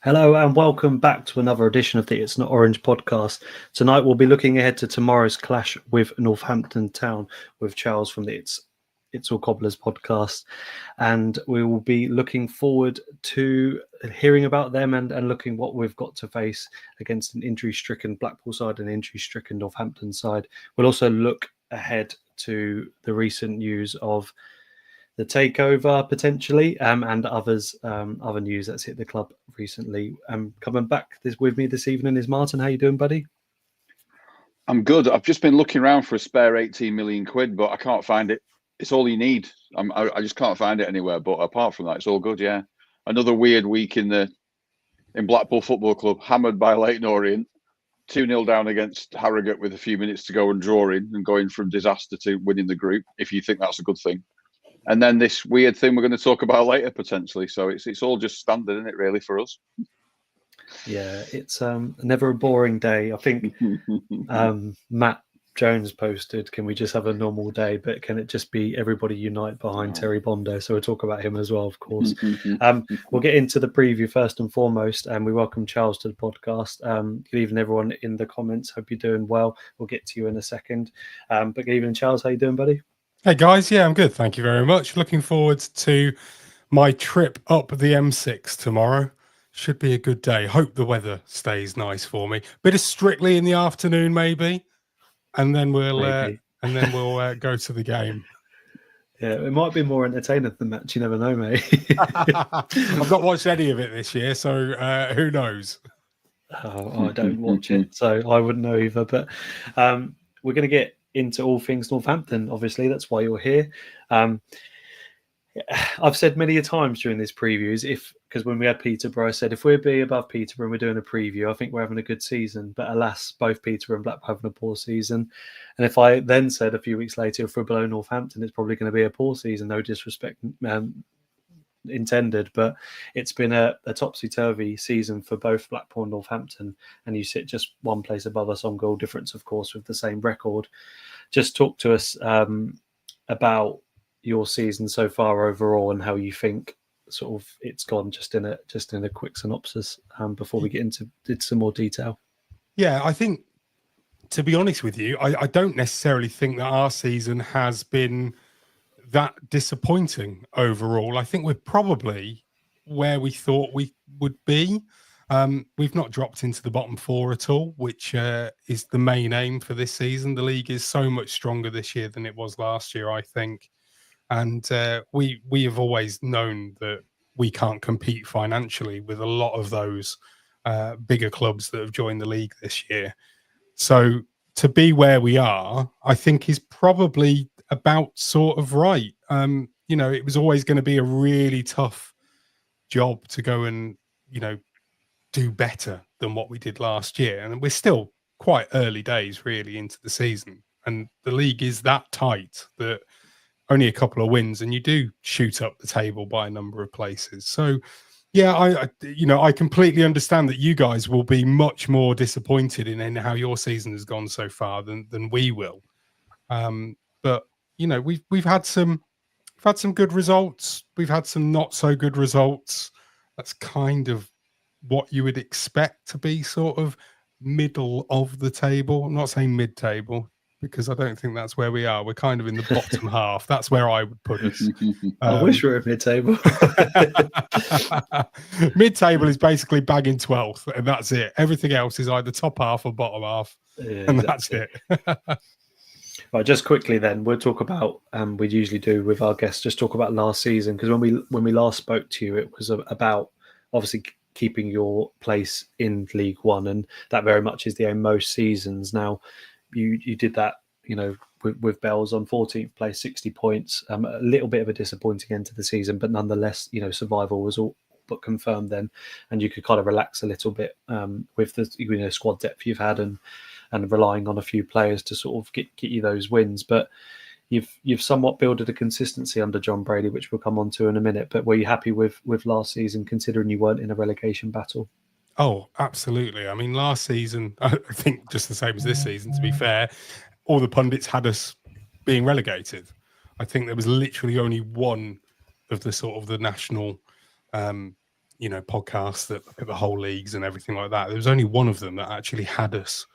Hello and welcome back to another edition of the It's Not Orange podcast. Tonight we'll be looking ahead to tomorrow's clash with Northampton Town with Charles from the It's All Cobblers podcast. And we will be looking forward to hearing about them and looking what we've got to face against an injury-stricken Blackpool side and injury-stricken Northampton side. We'll also look ahead to the recent news of the takeover potentially, and other news that's hit the club recently. Coming back with me this evening is Martin. How you doing, buddy? I'm good. I've just been looking around for a spare 18 million quid, but I can't find it. It's all you need. I just can't find it anywhere. But apart from that, it's all good. Yeah, another weird week in Blackpool Football Club, hammered by Leyton Orient, 2-0 down against Harrogate with a few minutes to go and drawing and going from disaster to winning the group. If you think that's a good thing. And then this weird thing we're going to talk about later potentially. So it's all just standard, isn't it, really, for us? Yeah, it's never a boring day. I think Matt Jones posted, can we just have a normal day? But can it just be everybody unite behind Terry Bondo? So we'll talk about him as well, of course. We'll get into the preview first and foremost. And we welcome Charles to the podcast. Good evening, everyone in the comments. Hope you're doing well. We'll get to you in a second. But good evening, Charles. How you doing, buddy? Hey guys, yeah, I'm good. Thank you very much. Looking forward to my trip up the M6 tomorrow. Should be a good day. Hope the weather stays nice for me. Bit of Strictly in the afternoon, maybe, and then we'll go to the game. Yeah, it might be more entertaining than the match. You never know, mate. I've not watched any of it this year, so who knows? I don't watch it, so I wouldn't know either. But we're going to get into all things Northampton. Obviously, that's why you're here. I've said many a times during these previews, because when we had Peterborough, I said if we'd be above Peterborough and we're doing a preview, I think we're having a good season. But alas, both Peterborough and Blackpool having a poor season. And if I then said a few weeks later, if we're below Northampton, it's probably going to be a poor season. No disrespect intended, but it's been a topsy-turvy season for both Blackpool and Northampton, and you sit just one place above us on goal difference, of course, with the same record. Just talk to us about your season so far overall and how you think sort of it's gone, just in a quick synopsis before we get into some more detail. Yeah, I think, to be honest with you, I don't necessarily think that our season has been that disappointing overall. I think we're probably where we thought we would be. We've not dropped into the bottom four at all, which is the main aim for this season. The league is so much stronger this year than it was last year, I think. And we have always known that we can't compete financially with a lot of those bigger clubs that have joined the league this year. So to be where we are, I think is probably about sort of right. It was always going to be a really tough job to go and, do better than what we did last year. And we're still quite early days really into the season. And the league is that tight that only a couple of wins and you do shoot up the table by a number of places. So yeah, I completely understand that you guys will be much more disappointed in how your season has gone so far than we will. But we've had some good results. We've had some not so good results. That's kind of what you would expect to be sort of middle of the table. I'm not saying mid-table, because I don't think that's where we are. We're kind of in the bottom half. That's where I would put us. I wish we were at mid-table. Mid-table is basically bagging 12th, and that's it. Everything else is either top half or bottom half, and exactly. That's it. Right, just quickly then, we'll talk about, we usually do with our guests, just talk about last season, because when we last spoke to you, it was about obviously keeping your place in League One, and that very much is the aim most seasons. Now, you did that, with Bells on 14th place, 60 points, a little bit of a disappointing end to the season, but nonetheless, survival was all but confirmed then, and you could kind of relax a little bit with the squad depth you've had and relying on a few players to sort of get you those wins. But you've somewhat builded a consistency under John Brady, which we'll come on to in a minute. But were you happy with last season, considering you weren't in a relegation battle? Oh, absolutely. I mean, last season, I think just the same as this season, to be fair, all the pundits had us being relegated. I think there was literally only one of the sort of the national podcasts that look at the whole leagues and everything like that. There was only one of them that actually had us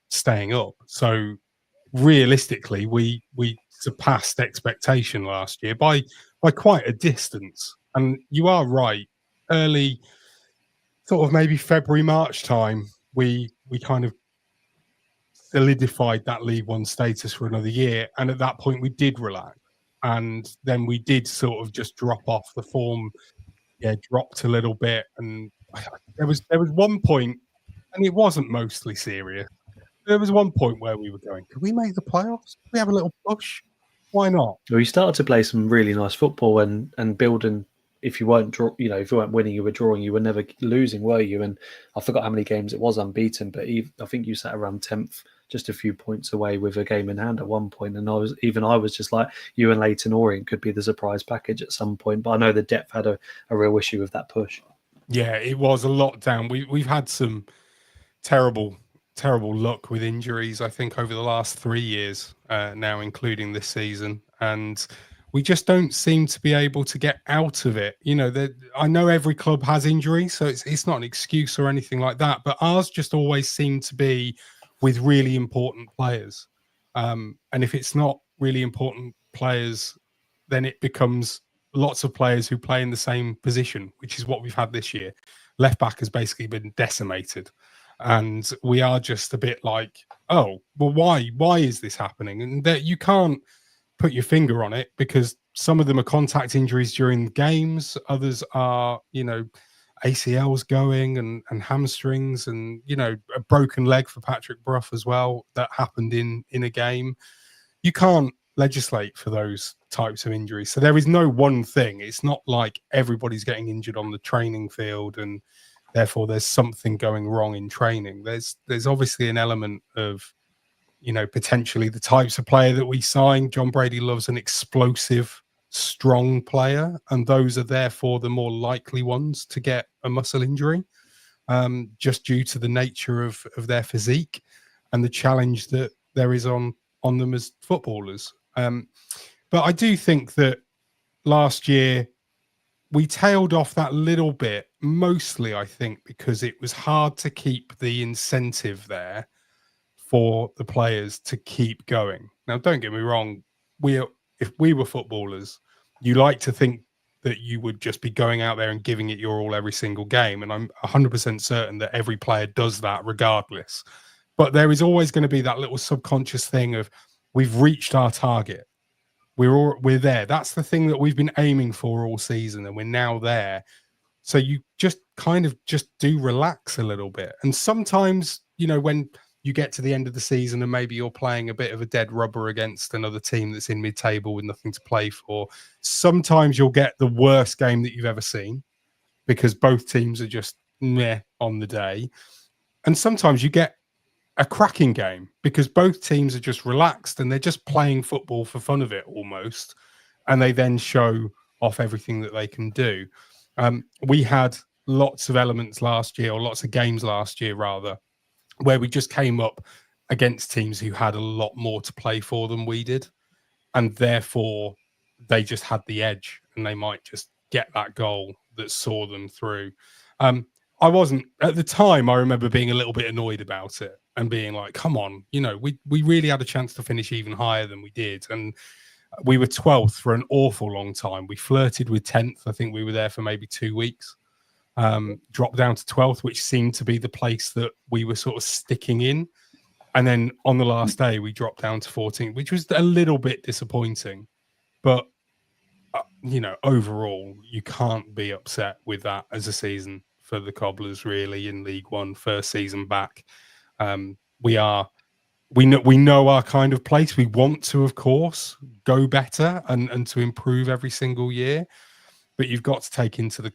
staying up. So realistically, we surpassed expectation last year by quite a distance. And you are right, early sort of maybe February, March time, we kind of solidified that League One status for another year. And at that point, we did relax. And then we did sort of just drop off. The form, dropped a little bit. And there was one point, and it wasn't mostly serious. There was one point where we were going, could we make the playoffs? Could we have a little push? Why not? Well, you started to play some really nice football and building. If you weren't if you weren't winning, you were drawing. You were never losing, were you? And I forgot how many games it was unbeaten, but I think you sat around 10th, just a few points away with a game in hand at one point. And I was just like, you and Leighton Orient could be the surprise package at some point. But I know the depth had a real issue with that push. Yeah, it was a lot down. We've had some terrible luck with injuries, I think, over the last 3 years now, including this season. And we just don't seem to be able to get out of it. I know every club has injuries, so it's not an excuse or anything like that. But ours just always seem to be with really important players. And if it's not really important players, then it becomes lots of players who play in the same position, which is what we've had this year. Left back has basically been decimated. And we are just a bit like, oh, well, why is this happening? And that you can't put your finger on it, because some of them are contact injuries during games. Others are, ACLs going and hamstrings and, a broken leg for Patrick Brough as well that happened in a game. You can't legislate for those types of injuries. So there is no one thing. It's not like everybody's getting injured on the training field and therefore there's something going wrong in training. There's obviously an element of, potentially the types of player that we sign. John Brady loves an explosive, strong player, and those are therefore the more likely ones to get a muscle injury, just due to the nature of their physique and the challenge that there is on them as footballers. But I do think that last year we tailed off that little bit, mostly, I think, because it was hard to keep the incentive there for the players to keep going. Now, don't get me wrong, if we were footballers, you like to think that you would just be going out there and giving it your all every single game. And I'm 100% certain that every player does that regardless. But there is always going to be that little subconscious thing of, we've reached our target. We're there. That's the thing that we've been aiming for all season, and we're now there. So you just kind of just do relax a little bit. And sometimes, when you get to the end of the season and maybe you're playing a bit of a dead rubber against another team that's in mid-table with nothing to play for, sometimes you'll get the worst game that you've ever seen because both teams are just meh on the day. And sometimes you get a cracking game because both teams are just relaxed and they're just playing football for fun of it almost. And they then show off everything that they can do. We had lots of elements last year, or lots of games last year rather, where we just came up against teams who had a lot more to play for than we did. And therefore they just had the edge and they might just get that goal that saw them through. I wasn't, at the time, I remember being a little bit annoyed about it and being like, come on, we really had a chance to finish even higher than we did. And we were 12th for an awful long time. We flirted with 10th. I think we were there for maybe 2 weeks. Dropped down to 12th, which seemed to be the place that we were sort of sticking in. And then on the last day, we dropped down to 14th, which was a little bit disappointing. But, overall, you can't be upset with that as a season for the Cobblers, really, in League One, first season back. We know our kind of place. We want to, of course, go better and to improve every single year. But you've got to take into the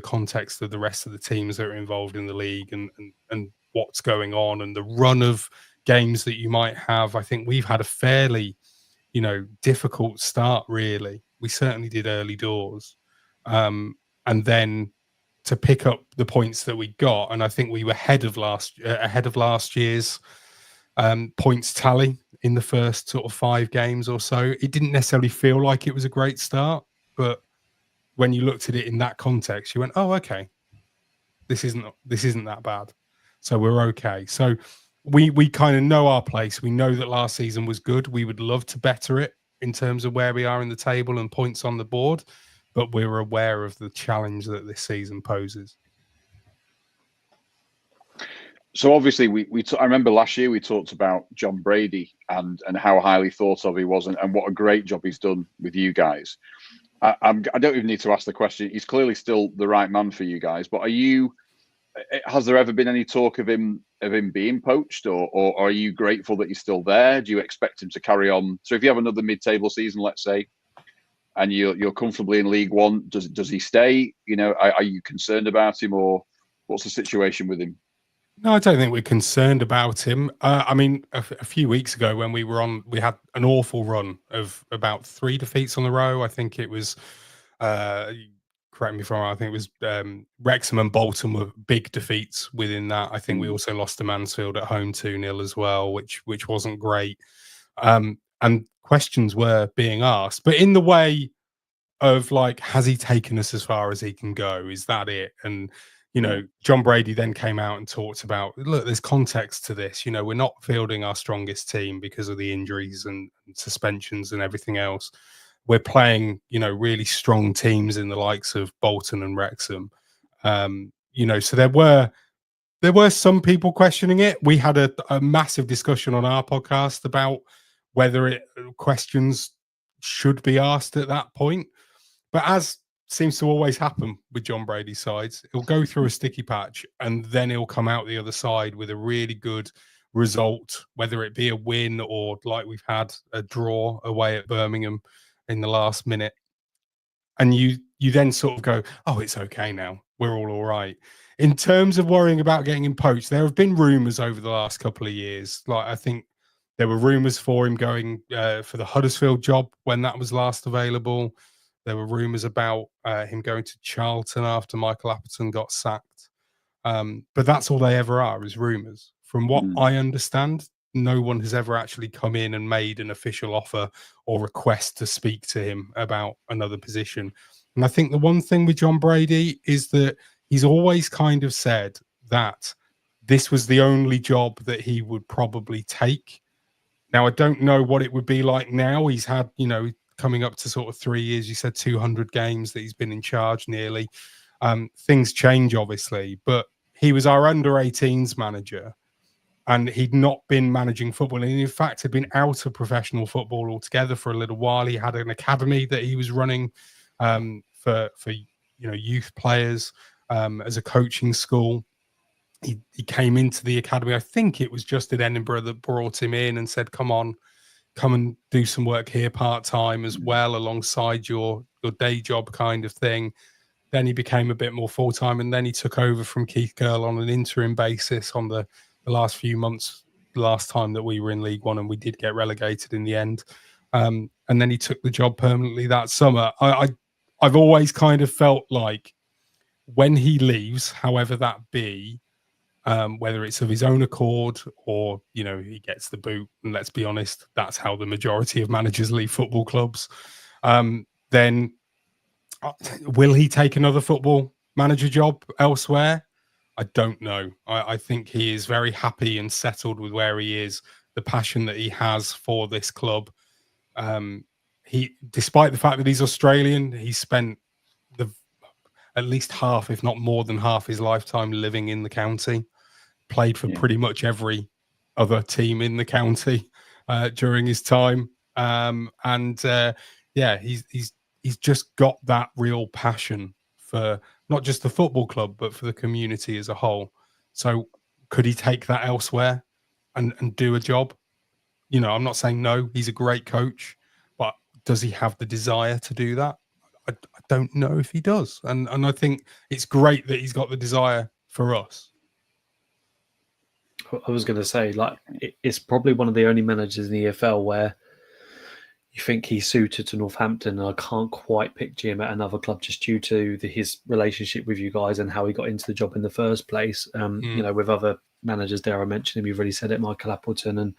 context of the rest of the teams that are involved in the league and what's going on and the run of games that you might have. I think we've had a fairly, difficult start, really. We certainly did early doors. And then to pick up the points that we got, and I think we were ahead of last year's points tally in the first sort of 5 games or so. It didn't necessarily feel like it was a great start, but when you looked at it in that context, you went, "Oh, okay, this isn't that bad, so we're okay." So we kind of know our place. We know that last season was good. We would love to better it in terms of where we are in the table and points on the board, but we're aware of the challenge that this season poses. So obviously, I remember last year we talked about John Brady and how highly thought of he was, and what a great job he's done with you guys. I don't even need to ask the question. He's clearly still the right man for you guys. But has there ever been any talk of him being poached, or are you grateful that he's still there? Do you expect him to carry on? So if you have another mid-table season, let's say, and you're comfortably in League One, does he stay? You know, are you concerned about him, or what's the situation with him? No, I don't think we're concerned about him. I mean, a few weeks ago when we had an awful run of about 3 defeats on the row. I think it was, correct me if I'm wrong, I think it was Wrexham and Bolton were big defeats within that. I think we also lost to Mansfield at home 2-0 as well, which wasn't great. And questions were being asked, but in the way of like, has he taken us as far as he can go? Is that it? And you know, John Brady then came out and talked about, look, there's context to this. You know, we're not fielding our strongest team because of the injuries and suspensions and everything else. We're playing, you know, really strong teams in the likes of Bolton and Wrexham. You know, so there were some people questioning it. We had a massive discussion on our podcast about whether questions should be asked at that point. But as seems to always happen with John Brady's sides, he'll go through a sticky patch and then he'll come out the other side with a really good result, whether it be a win or like we've had a draw away at Birmingham in the last minute. And you then sort of go, oh, it's okay now. We're all right. In terms of worrying about getting him poached, there have been rumours over the last couple of years. Like I think there were rumours for him going for the Huddersfield job when that was last available. There were rumours about him going to Charlton after Michael Appleton got sacked. But that's all they ever are, is rumours. From what I understand, no one has ever actually come in and made an official offer or request to speak to him about another position. And I think the one thing with John Brady is that he's always kind of said that this was the only job that he would probably take. Now, I don't know what it would be like now. He's had, you know, coming up to sort of 3 years, you said 200 games that he's been in charge nearly. Things change, obviously, but he was our under-18s manager and he'd not been managing football. And in fact, had been out of professional football altogether for a little while. He had an academy that he was running for you know, youth players as a coaching school. He came into the academy. I think it was just in Edinburgh that brought him in and said, come and do some work here part-time as well alongside your day job kind of thing. Then he became a bit more full-time and then he took over from Keith Curl on an interim basis on the last few months, last time that we were in League One and we did get relegated in the end. And then he took the job permanently that summer. I've always kind of felt like when he leaves, however that be, whether it's of his own accord or, you know, he gets the boot, and let's be honest, that's how the majority of managers leave football clubs, then will he take another football manager job elsewhere? I don't know. I think he is very happy and settled with where he is, the passion that he has for this club. He, despite the fact that he's Australian, he spent at least half, if not more than half his lifetime living in the county, played for pretty much every other team in the county during his time. He's just got that real passion for not just the football club, but for the community as a whole. So could he take that elsewhere and do a job? You know, I'm not saying no, he's a great coach, but does he have the desire to do that? I don't know if he does. And I think it's great that he's got the desire for us. I was going to say, like, it's probably one of the only managers in the EFL where you think he's suited to Northampton, and I can't quite picture him at another club just due to his relationship with you guys and how he got into the job in the first place. You know, with other managers there, I mentioned him, you've already said it, Michael Appleton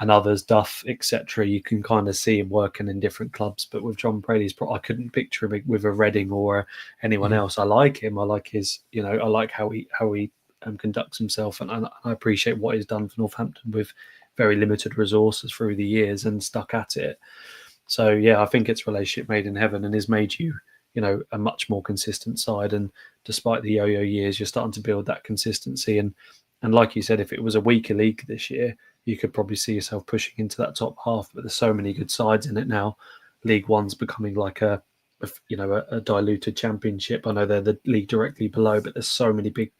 and others, Duff, etc. You can kind of see him working in different clubs. But with John Brady's, I couldn't picture him with a Reading or anyone else. I like him. I like his, I like how he conducts himself, and I appreciate what he's done for Northampton with very limited resources through the years and stuck at it. So yeah, I think it's relationship made in heaven, and has made you, a much more consistent side. And despite the yo-yo years, you're starting to build that consistency. And like you said, if it was a weaker league this year, you could probably see yourself pushing into that top half. But there's so many good sides in it now. League One's becoming like a diluted championship. I know they're the league directly below, but there's so many big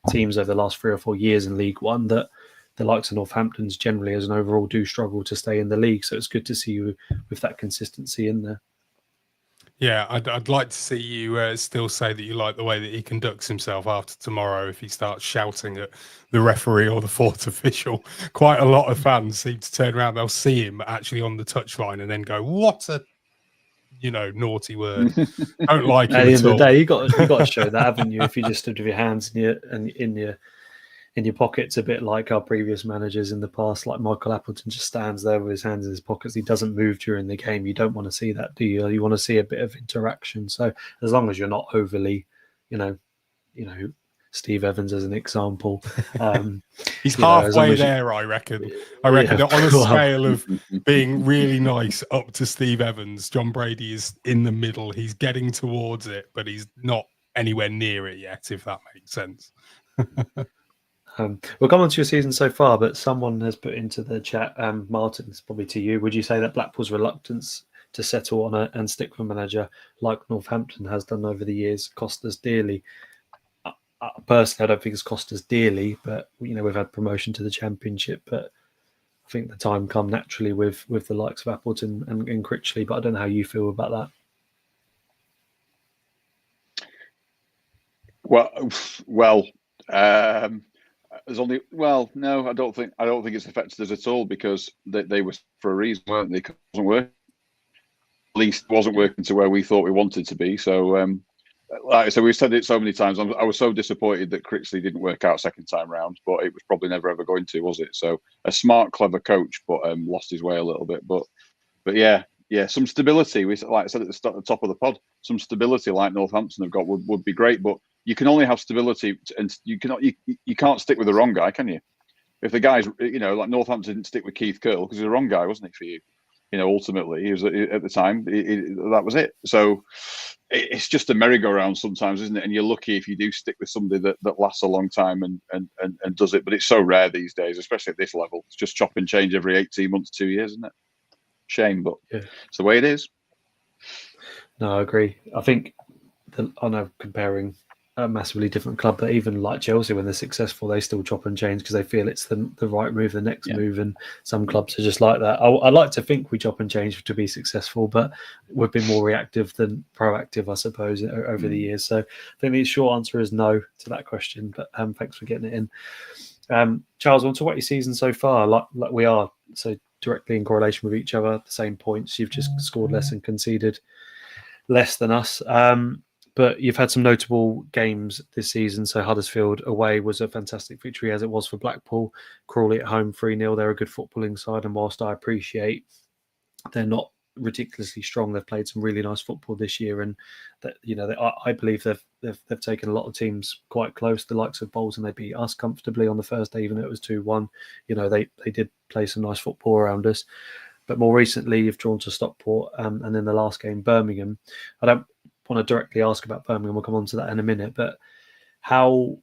teams over the last 3 or 4 years in League One that the likes of Northampton's generally as an overall do struggle to stay in the league. So it's good to see you with that consistency in there. Yeah, I'd like to see you still say that you like the way that he conducts himself after tomorrow. If he starts shouting at the referee or the fourth official, quite a lot of fans seem to turn around. They'll see him actually on the touchline and then go, "What a naughty word." Don't like him at the end at of the all. day, you got to show that, haven't you? If you just stood with your hands in your pockets, a bit like our previous managers in the past, like Michael Appleton just stands there with his hands in his pockets. He doesn't move during the game. You don't want to see that, do you? You want to see a bit of interaction. So as long as you're not overly, Steve Evans as an example. He's halfway there, I reckon. On a scale of being really nice up to Steve Evans, John Brady is in the middle. He's getting towards it, but he's not anywhere near it yet, if that makes sense. We'll come on to your season so far, but someone has put into the chat, Martin, it's probably to you. Would you say that Blackpool's reluctance to settle on and stick with a manager like Northampton has done over the years cost us dearly? Personally, I don't think it's cost us dearly, but we've had promotion to the Championship. But I think the time come naturally with the likes of Appleton and Critchley. But I don't know how you feel about that. Well. There's only no, I don't think it's affected us at all, because they were for a reason, weren't they? It wasn't working. At least it wasn't working to where we thought we wanted to be. So, like I said, we've said it so many times. I was so disappointed that Critchley didn't work out second time round, but it was probably never ever going to, was it? So, a smart, clever coach, but lost his way a little bit. But yeah, some stability. Like I said at the top of the pod, some stability like Northampton have got would be great, but you can only have stability, and you can't stick with the wrong guy, can you? If the guy's, like Northampton didn't stick with Keith Curl because he's the wrong guy, wasn't he, for you? Ultimately, he was at the time. That was it. So it's just a merry-go-round sometimes, isn't it? And you're lucky if you do stick with somebody that lasts a long time and does it. But it's so rare these days, especially at this level. It's just chop and change every 18 months, 2 years, isn't it? Shame, but it's the way it is. No, I agree. I think I know comparing a massively different club, but even like Chelsea, when they're successful, they still chop and change because they feel it's the right move, the next move. And some clubs are just like that. I like to think we chop and change to be successful, but we've been more reactive than proactive, I suppose, over the years. So I think the short answer is no to that question, but thanks for getting it in. Charles, I want to talk about your season so far. Like we are so directly in correlation with each other, the same points. You've just scored less and conceded less than us. But you've had some notable games this season. So Huddersfield away was a fantastic victory, as it was for Blackpool. Crawley at home 3-0. They're a good footballing side, and whilst I appreciate they're not ridiculously strong, they've played some really nice football this year, and that I believe they've taken a lot of teams quite close. The likes of Bolton, they beat us comfortably on the first day, even though it was 2-1. They did play some nice football around us. But more recently, you've drawn to Stockport, and in the last game, Birmingham. I don't want to directly ask about Birmingham. We'll come on to that in a minute. But how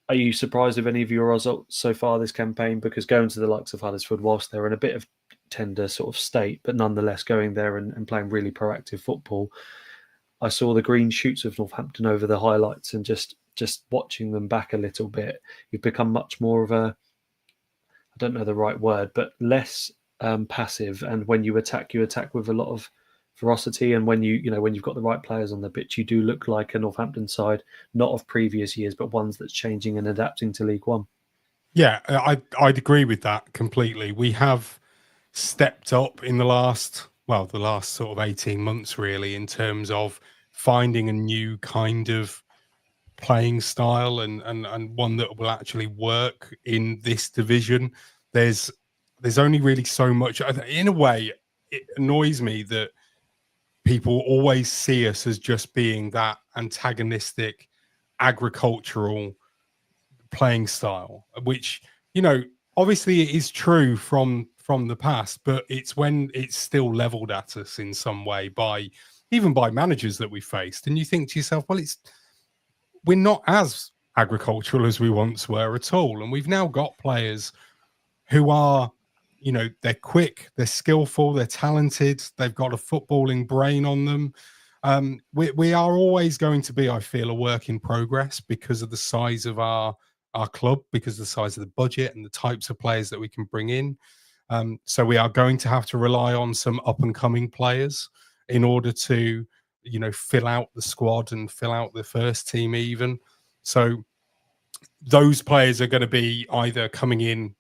are you surprised with any of your results so far this campaign? Because going to the likes of Huddersfield, whilst they're in a bit of tender sort of state, but nonetheless going there and playing really proactive football, I saw the green shoots of Northampton over the highlights, and just watching them back a little bit, you've become much more of a, I don't know the right word, but less passive. And when you attack with a lot of ferocity, and when when you've got the right players on the pitch, you do look like a Northampton side, not of previous years, but ones that's changing and adapting to League One. Yeah, I'd agree with that completely. We have stepped up in the last sort of 18 months, really, in terms of finding a new kind of playing style and one that will actually work in this division. There's there's only really so much. In a way, it annoys me that people always see us as just being that antagonistic, agricultural playing style, which, obviously it is true from the past, but it's when it's still leveled at us in some way by managers that we faced. And you think to yourself, well, we're not as agricultural as we once were at all. And we've now got players who are, they're quick, they're skillful, they're talented, they've got a footballing brain on them. We are always going to be, I feel, a work in progress because of the size of our club, because of the size of the budget and the types of players that we can bring in. So we are going to have to rely on some up and coming players in order to, fill out the squad and fill out the first team even. So those players are going to be either coming in,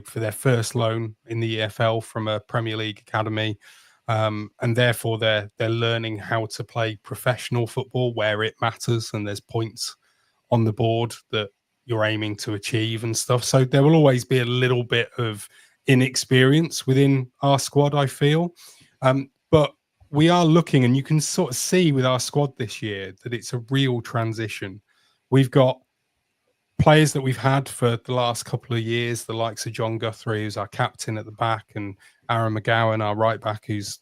for their first loan in the EFL from a Premier League academy. And therefore they're learning how to play professional football where it matters and there's points on the board that you're aiming to achieve and stuff. So there will always be a little bit of inexperience within our squad, I feel. But we are looking, and you can sort of see with our squad this year that it's a real transition. We've got players that we've had for the last couple of years, the likes of John Guthrie, who's our captain at the back, and Aaron McGowan, our right back, who's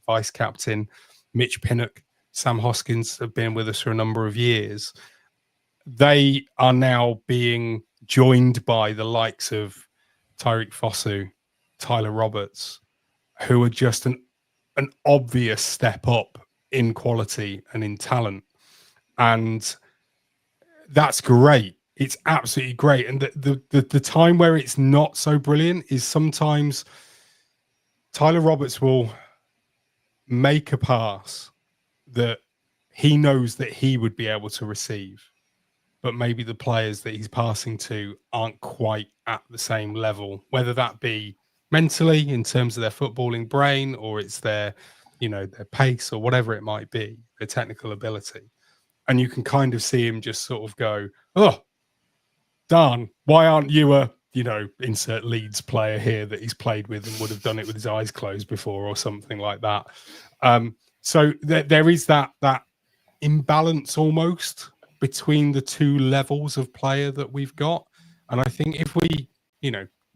vice captain, Mitch Pinnock, Sam Hoskins have been with us for a number of years. They are now being joined by the likes of Tyreek Fosu, Tyler Roberts, who are just an obvious step up in quality and in talent. And that's great. It's absolutely great. And the time where it's not so brilliant is sometimes Tyler Roberts will make a pass that he knows that he would be able to receive, but maybe the players that he's passing to aren't quite at the same level, whether that be mentally in terms of their footballing brain, or it's their pace, or whatever it might be, their technical ability. And you can kind of see him just sort of go, oh, darn, why aren't you a, insert Leeds player here that he's played with and would have done it with his eyes closed before, or something like that. So there is that imbalance almost between the two levels of player that we've got. And I think if we,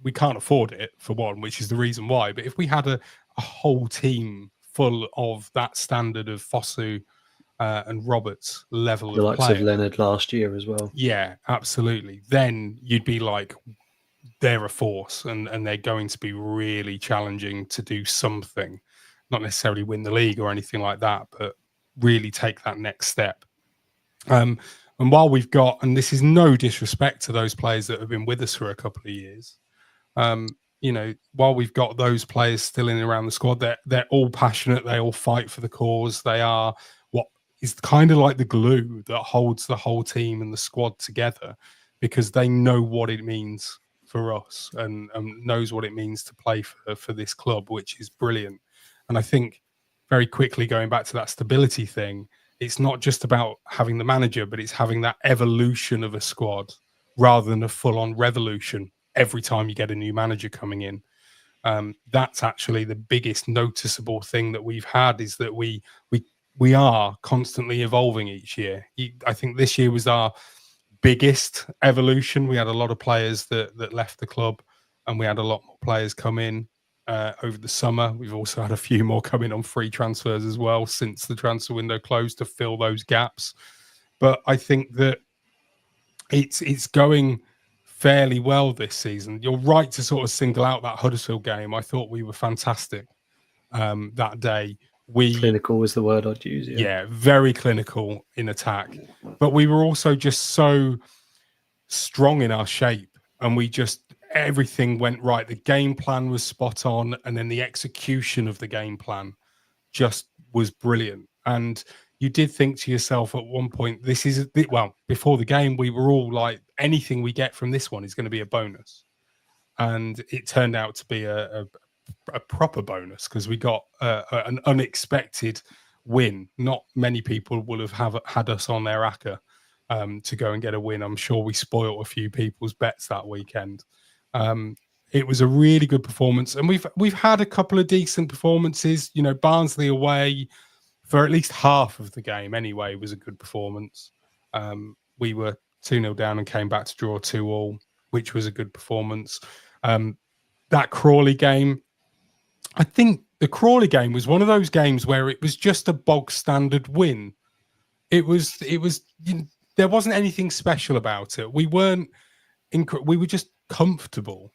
we can't afford it, for one, which is the reason why, but if we had a whole team full of that standard of Fosu and Roberts level the of likes player, of Leonard last year as well. Yeah, absolutely. Then you'd be like, they're a force, and they're going to be really challenging to do something, not necessarily win the league or anything like that, but really take that next step. And while we've got, and this is no disrespect to those players that have been with us for a couple of years, while we've got those players still in and around the squad, they're all passionate, they all fight for the cause. They are what is kind of like the glue that holds the whole team and the squad together, because they know what it means for us and knows what it means to play for this club, which is brilliant. And I think very quickly, going back to that stability thing, it's not just about having the manager, but it's having that evolution of a squad rather than a full-on revolution every time you get a new manager coming in. That's actually the biggest noticeable thing that we've had, is that we are constantly evolving each year. I think this year was our biggest evolution. We had a lot of players that left the club, and we had a lot more players come in over the summer. We've also had a few more come in on free transfers as well since the transfer window closed to fill those gaps. But I think that it's going fairly well this season. You're right to sort of single out that Huddersfield game. I thought we were fantastic that day. Clinical was the word I'd use. Yeah, very clinical in attack. But we were also just so strong in our shape, and everything went right. The game plan was spot on, and then the execution of the game plan just was brilliant. And you did think to yourself at one point, before the game, we were all like, anything we get from this one is going to be a bonus. And it turned out to be a proper bonus, because we got an unexpected win. Not many people will have had us on their acca to go and get a win. I'm sure we spoiled a few people's bets that weekend. It was a really good performance, and we've had a couple of decent performances. You know, Barnsley away for at least half of the game anyway was a good performance. We were 2-0 down and came back to draw 2-2, which was a good performance. That Crawley game, I think the Crawley game was one of those games where it was just a bog standard win. It was there wasn't anything special about it. We were just comfortable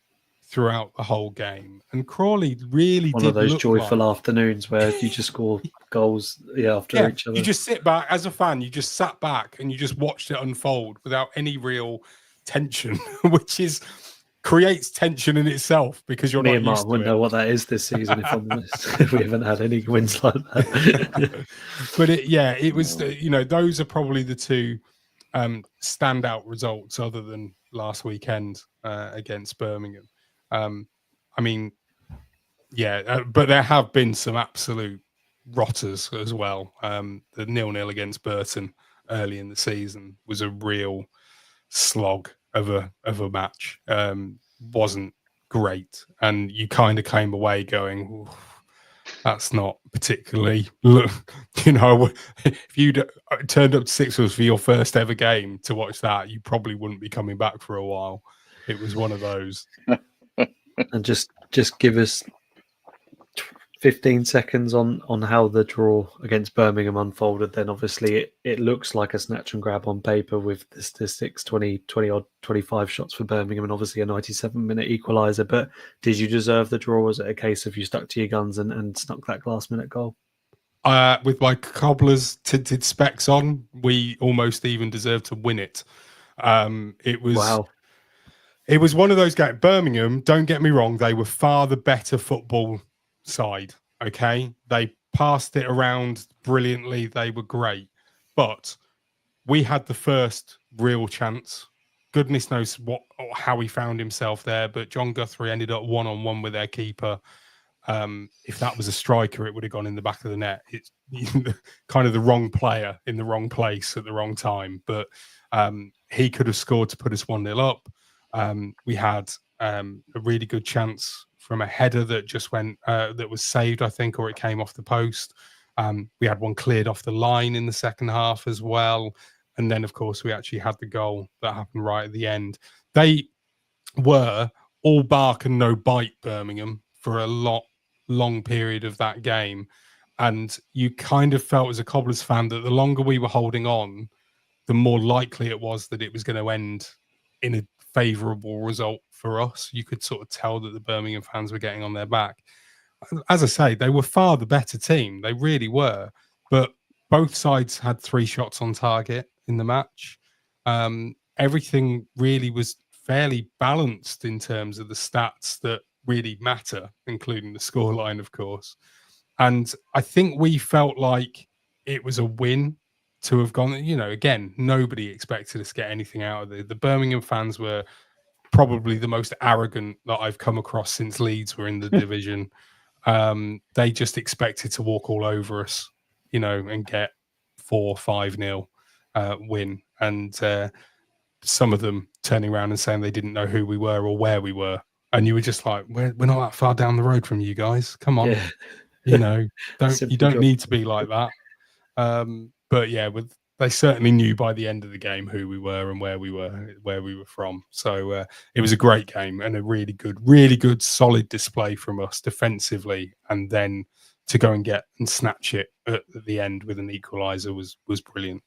throughout the whole game, and Crawley really one did of those look joyful like, afternoons where you just score goals after each other. You just sit back as a fan, you just sat back and you just watched it unfold without any real tension, which creates tension in itself because you're Me not and used Martin to wouldn't it. know what that is this season, if I'm honest. We haven't had any wins like that. But it was, those are probably the two standout results other than last weekend against Birmingham. But there have been some absolute rotters as well. The 0-0 against Burton early in the season was a real slog of a match. Wasn't great, and you kind of came away going, that's not particularly, if you'd turned up to Sixfields for your first ever game to watch that, you probably wouldn't be coming back for a while. It was one of those. And just give us 15 seconds on how the draw against Birmingham unfolded. Then obviously it looks like a snatch and grab on paper with the statistics, 20 odd 25 shots for Birmingham and obviously a 97-minute equaliser. But did you deserve the draw? Was it a case of you stuck to your guns and snuck that last minute goal? With my cobbler's tinted specs on, we almost even deserved to win it. It was one of those games. Birmingham, don't get me wrong, they were far the better football side. Okay, they passed it around brilliantly. They were great, but we had the first real chance. Goodness knows how he found himself there, but John Guthrie ended up 1-on-1 with their keeper. If that was a striker, it would have gone in the back of the net. It's kind of the wrong player in the wrong place at the wrong time, but he could have scored to put us 1-0 up. We had a really good chance from a header that just went, that was saved, I think, or it came off the post. We had one cleared off the line in the second half as well. And then, of course, we actually had the goal that happened right at the end. They were all bark and no bite, Birmingham, for a long period of that game. And you kind of felt as a Cobblers fan that the longer we were holding on, the more likely it was that it was going to end in a favourable result for us. You could sort of tell that the Birmingham fans were getting on their back. As I say, they were far the better team. They really were. But both sides had 3 shots on target in the match. Everything really was fairly balanced in terms of the stats that really matter, including the scoreline, of course. And I think we felt like it was a win to have gone, again, nobody expected us to get anything out of it. The Birmingham fans were probably the most arrogant that I've come across since Leeds were in the division. They just expected to walk all over us, and get 4-5-0 win. And some of them turning around and saying they didn't know who we were or where we were. And you were just like, we're not that far down the road from you guys. Come on. Yeah. You don't need to be like that. But yeah, they certainly knew by the end of the game who we were and where we were from. So it was a great game and a really good, solid display from us defensively. And then to go and get and snatch it at the end with an equaliser was brilliant.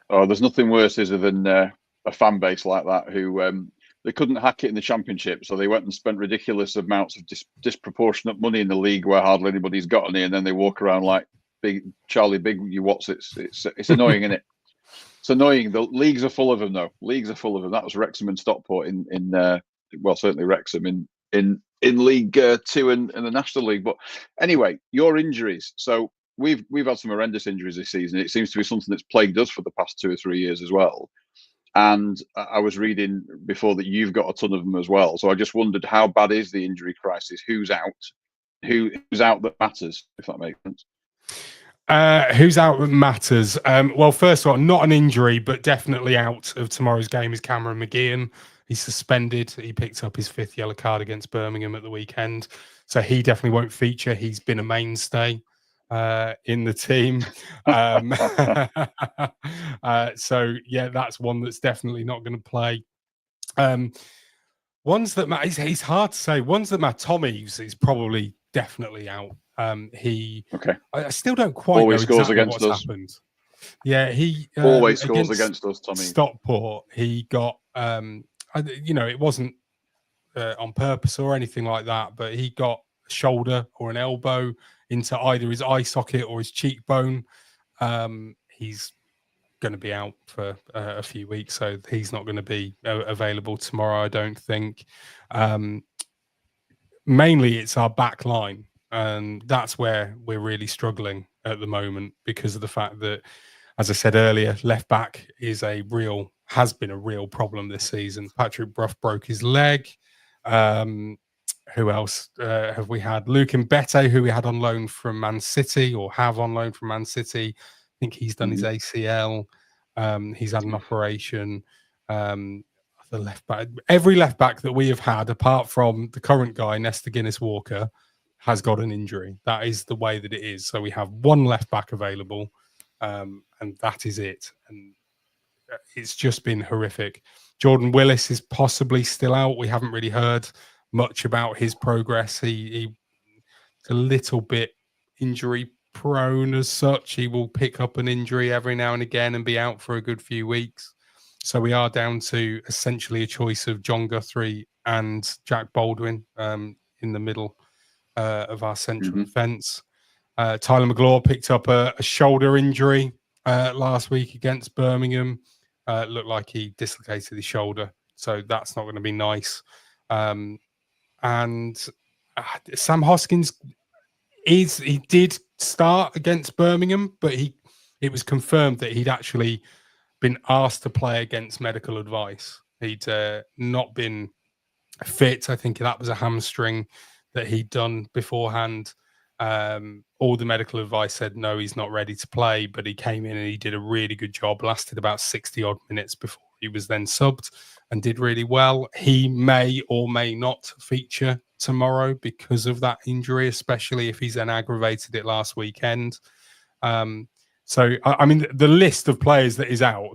Oh, there's nothing worse, is there, than a fan base like that who they couldn't hack it in the Championship, so they went and spent ridiculous amounts of disproportionate money in the league where hardly anybody's got any, and then they walk around like big Charlie Big. It's annoying, isn't it? It's annoying. The leagues are full of them, though. Leagues are full of them. That was Wrexham and Stockport in certainly Wrexham in League 2 and the National League. But anyway, your injuries. So we've had some horrendous injuries this season. It seems to be something that's plagued us for the past 2 or 3 years as well. And I was reading before that you've got a ton of them as well. So I just wondered, how bad is the injury crisis? Who's out? Who's out that matters, if that makes sense? Who's out that matters? Well, first of all, not an injury, but definitely out of tomorrow's game is Cameron McGeehan, He's suspended. He picked up his 5th yellow card against Birmingham at the weekend, so he definitely won't feature. He's been a mainstay in the team. So yeah, that's one that's definitely not going to play. Ones that matter, it's hard to say. Ones that matter, Tom Eaves is probably definitely out. I still don't quite always know scores exactly against what's us. happened. Yeah, he Always scores against us, Tommy. Stockport, he got it wasn't on purpose or anything like that, but he got a shoulder or an elbow into either his eye socket or his cheekbone. He's going to be out for a few weeks, so he's not going to be available tomorrow, I don't think. Mainly it's our back line, and that's where we're really struggling at the moment because of the fact that, as I said earlier, left back has been a real problem this season. Patrick Brough broke his leg. Who else have we had? Luke Mbete, who we had on loan from Man City, or have on loan from Man City. I think he's done his ACL. He's had an operation. The left back, every left back that we have had, apart from the current guy, Nestor Guinness-Walker, has got an injury. That is the way that it is. So we have one left back available, and that is it. And it's just been horrific. Jordan Willis is possibly still out. We haven't really heard much about his progress. He's a little bit injury prone as such. He will pick up an injury every now and again and be out for a good few weeks. So we are down to essentially a choice of John Guthrie and Jack Baldwin in the middle of our central defence. Tyler McGlaw picked up a shoulder injury last week against Birmingham. Looked like he dislocated his shoulder, so that's not going to be nice. And Sam Hoskins he did start against Birmingham, but it was confirmed that he'd actually been asked to play against medical advice. He'd not been fit. I think that was a hamstring that he'd done beforehand. All the medical advice said no, he's not ready to play, but he came in and he did a really good job, lasted about 60 odd minutes before he was then subbed and did really well. He may or may not feature tomorrow because of that injury, especially if he's then aggravated it last weekend. So, I mean, the list of players that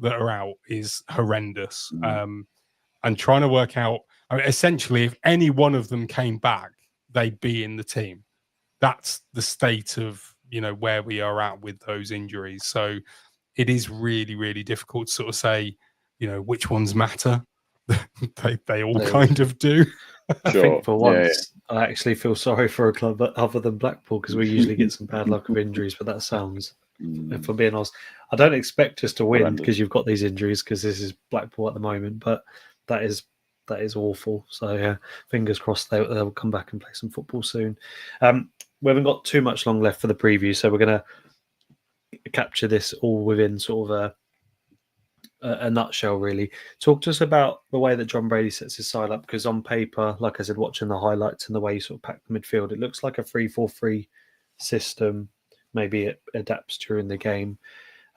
are out is horrendous. And trying to work out, essentially, if any one of them came back, they'd be in the team. That's the state of, where we are at with those injuries. So it is really, really difficult to sort of say, which ones matter. they all kind of do. I think for once, I actually feel sorry for a club other than Blackpool because we usually get some bad luck of injuries, but that sounds... If I'm being honest, I don't expect us to win because you've got these injuries because this is Blackpool at the moment, but that is awful. So yeah, fingers crossed they'll come back and play some football soon. We haven't got too much long left for the preview, so we're going to capture this all within sort of a nutshell, really. Talk to us about the way that John Brady sets his side up, because on paper, like I said, watching the highlights and the way you sort of pack the midfield, it looks like a 3-4-3 system. Maybe it adapts during the game,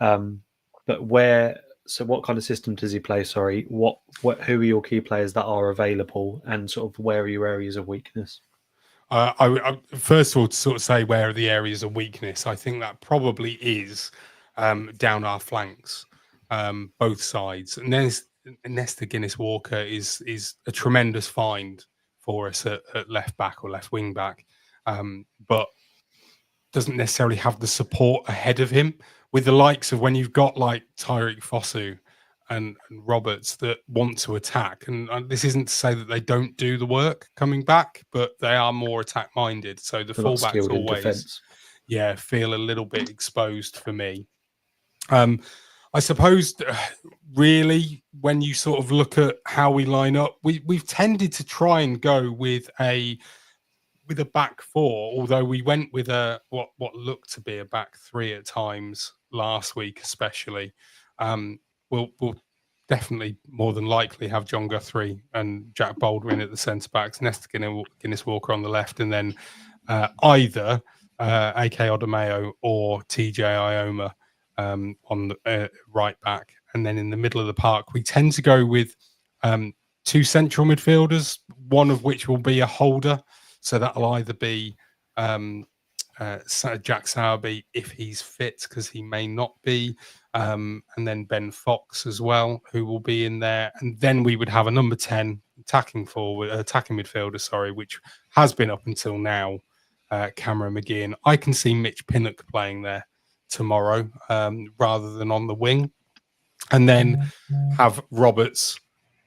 but what kind of system does he play? Sorry, who are your key players that are available, and sort of where are your areas of weakness? I first of all, to sort of say where are the areas of weakness, I think that probably is down our flanks, both sides. And Nestor Guinness-Walker is a tremendous find for us at left back or left wing back, but doesn't necessarily have the support ahead of him with the likes of when you've got like Tyreek Fosu and Roberts that want to attack. And this isn't to say that they don't do the work coming back, but they are more attack minded. So the fullbacks always, feel a little bit exposed for me. I suppose really when you sort of look at how we line up, we've tended to try and go with a back four, although we went with what looked to be a back three at times last week, especially. We'll definitely more than likely have John Guthrie and Jack Baldwin at the centre backs, Nestor Guinness-Walker on the left, and then either AK Odemeo or TJ Ioma on the right back. And then in the middle of the park, we tend to go with two central midfielders, one of which will be a holder. So that'll either be Jack Sowerby if he's fit, because he may not be, and then Ben Fox as well, who will be in there. And then we would have a number 10 attacking midfielder, sorry, which has been up until now Cameron McGeehan. I can see Mitch Pinnock playing there tomorrow rather than on the wing, and then have Roberts,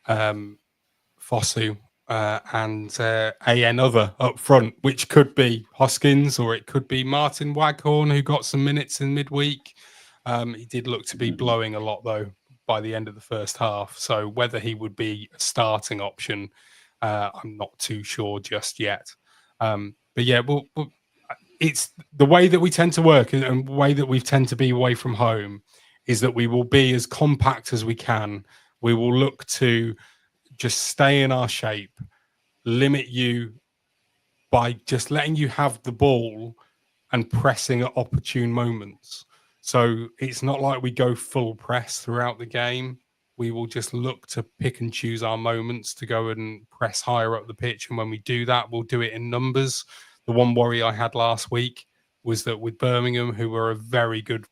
Fosu, and AN other up front, which could be Hoskins or it could be Martin Waghorn, who got some minutes in midweek. He did look to be blowing a lot, though, by the end of the first half. So whether he would be a starting option, I'm not too sure just yet. But yeah, it's the way that we tend to work and the way that we tend to be away from home is that we will be as compact as we can. We will look to just stay in our shape, limit you by just letting you have the ball and pressing at opportune moments. So it's not like we go full press throughout the game. We will just look to pick and choose our moments to go and press higher up the pitch. And when we do that, we'll do it in numbers. The one worry I had last week was that with Birmingham, who were a very good,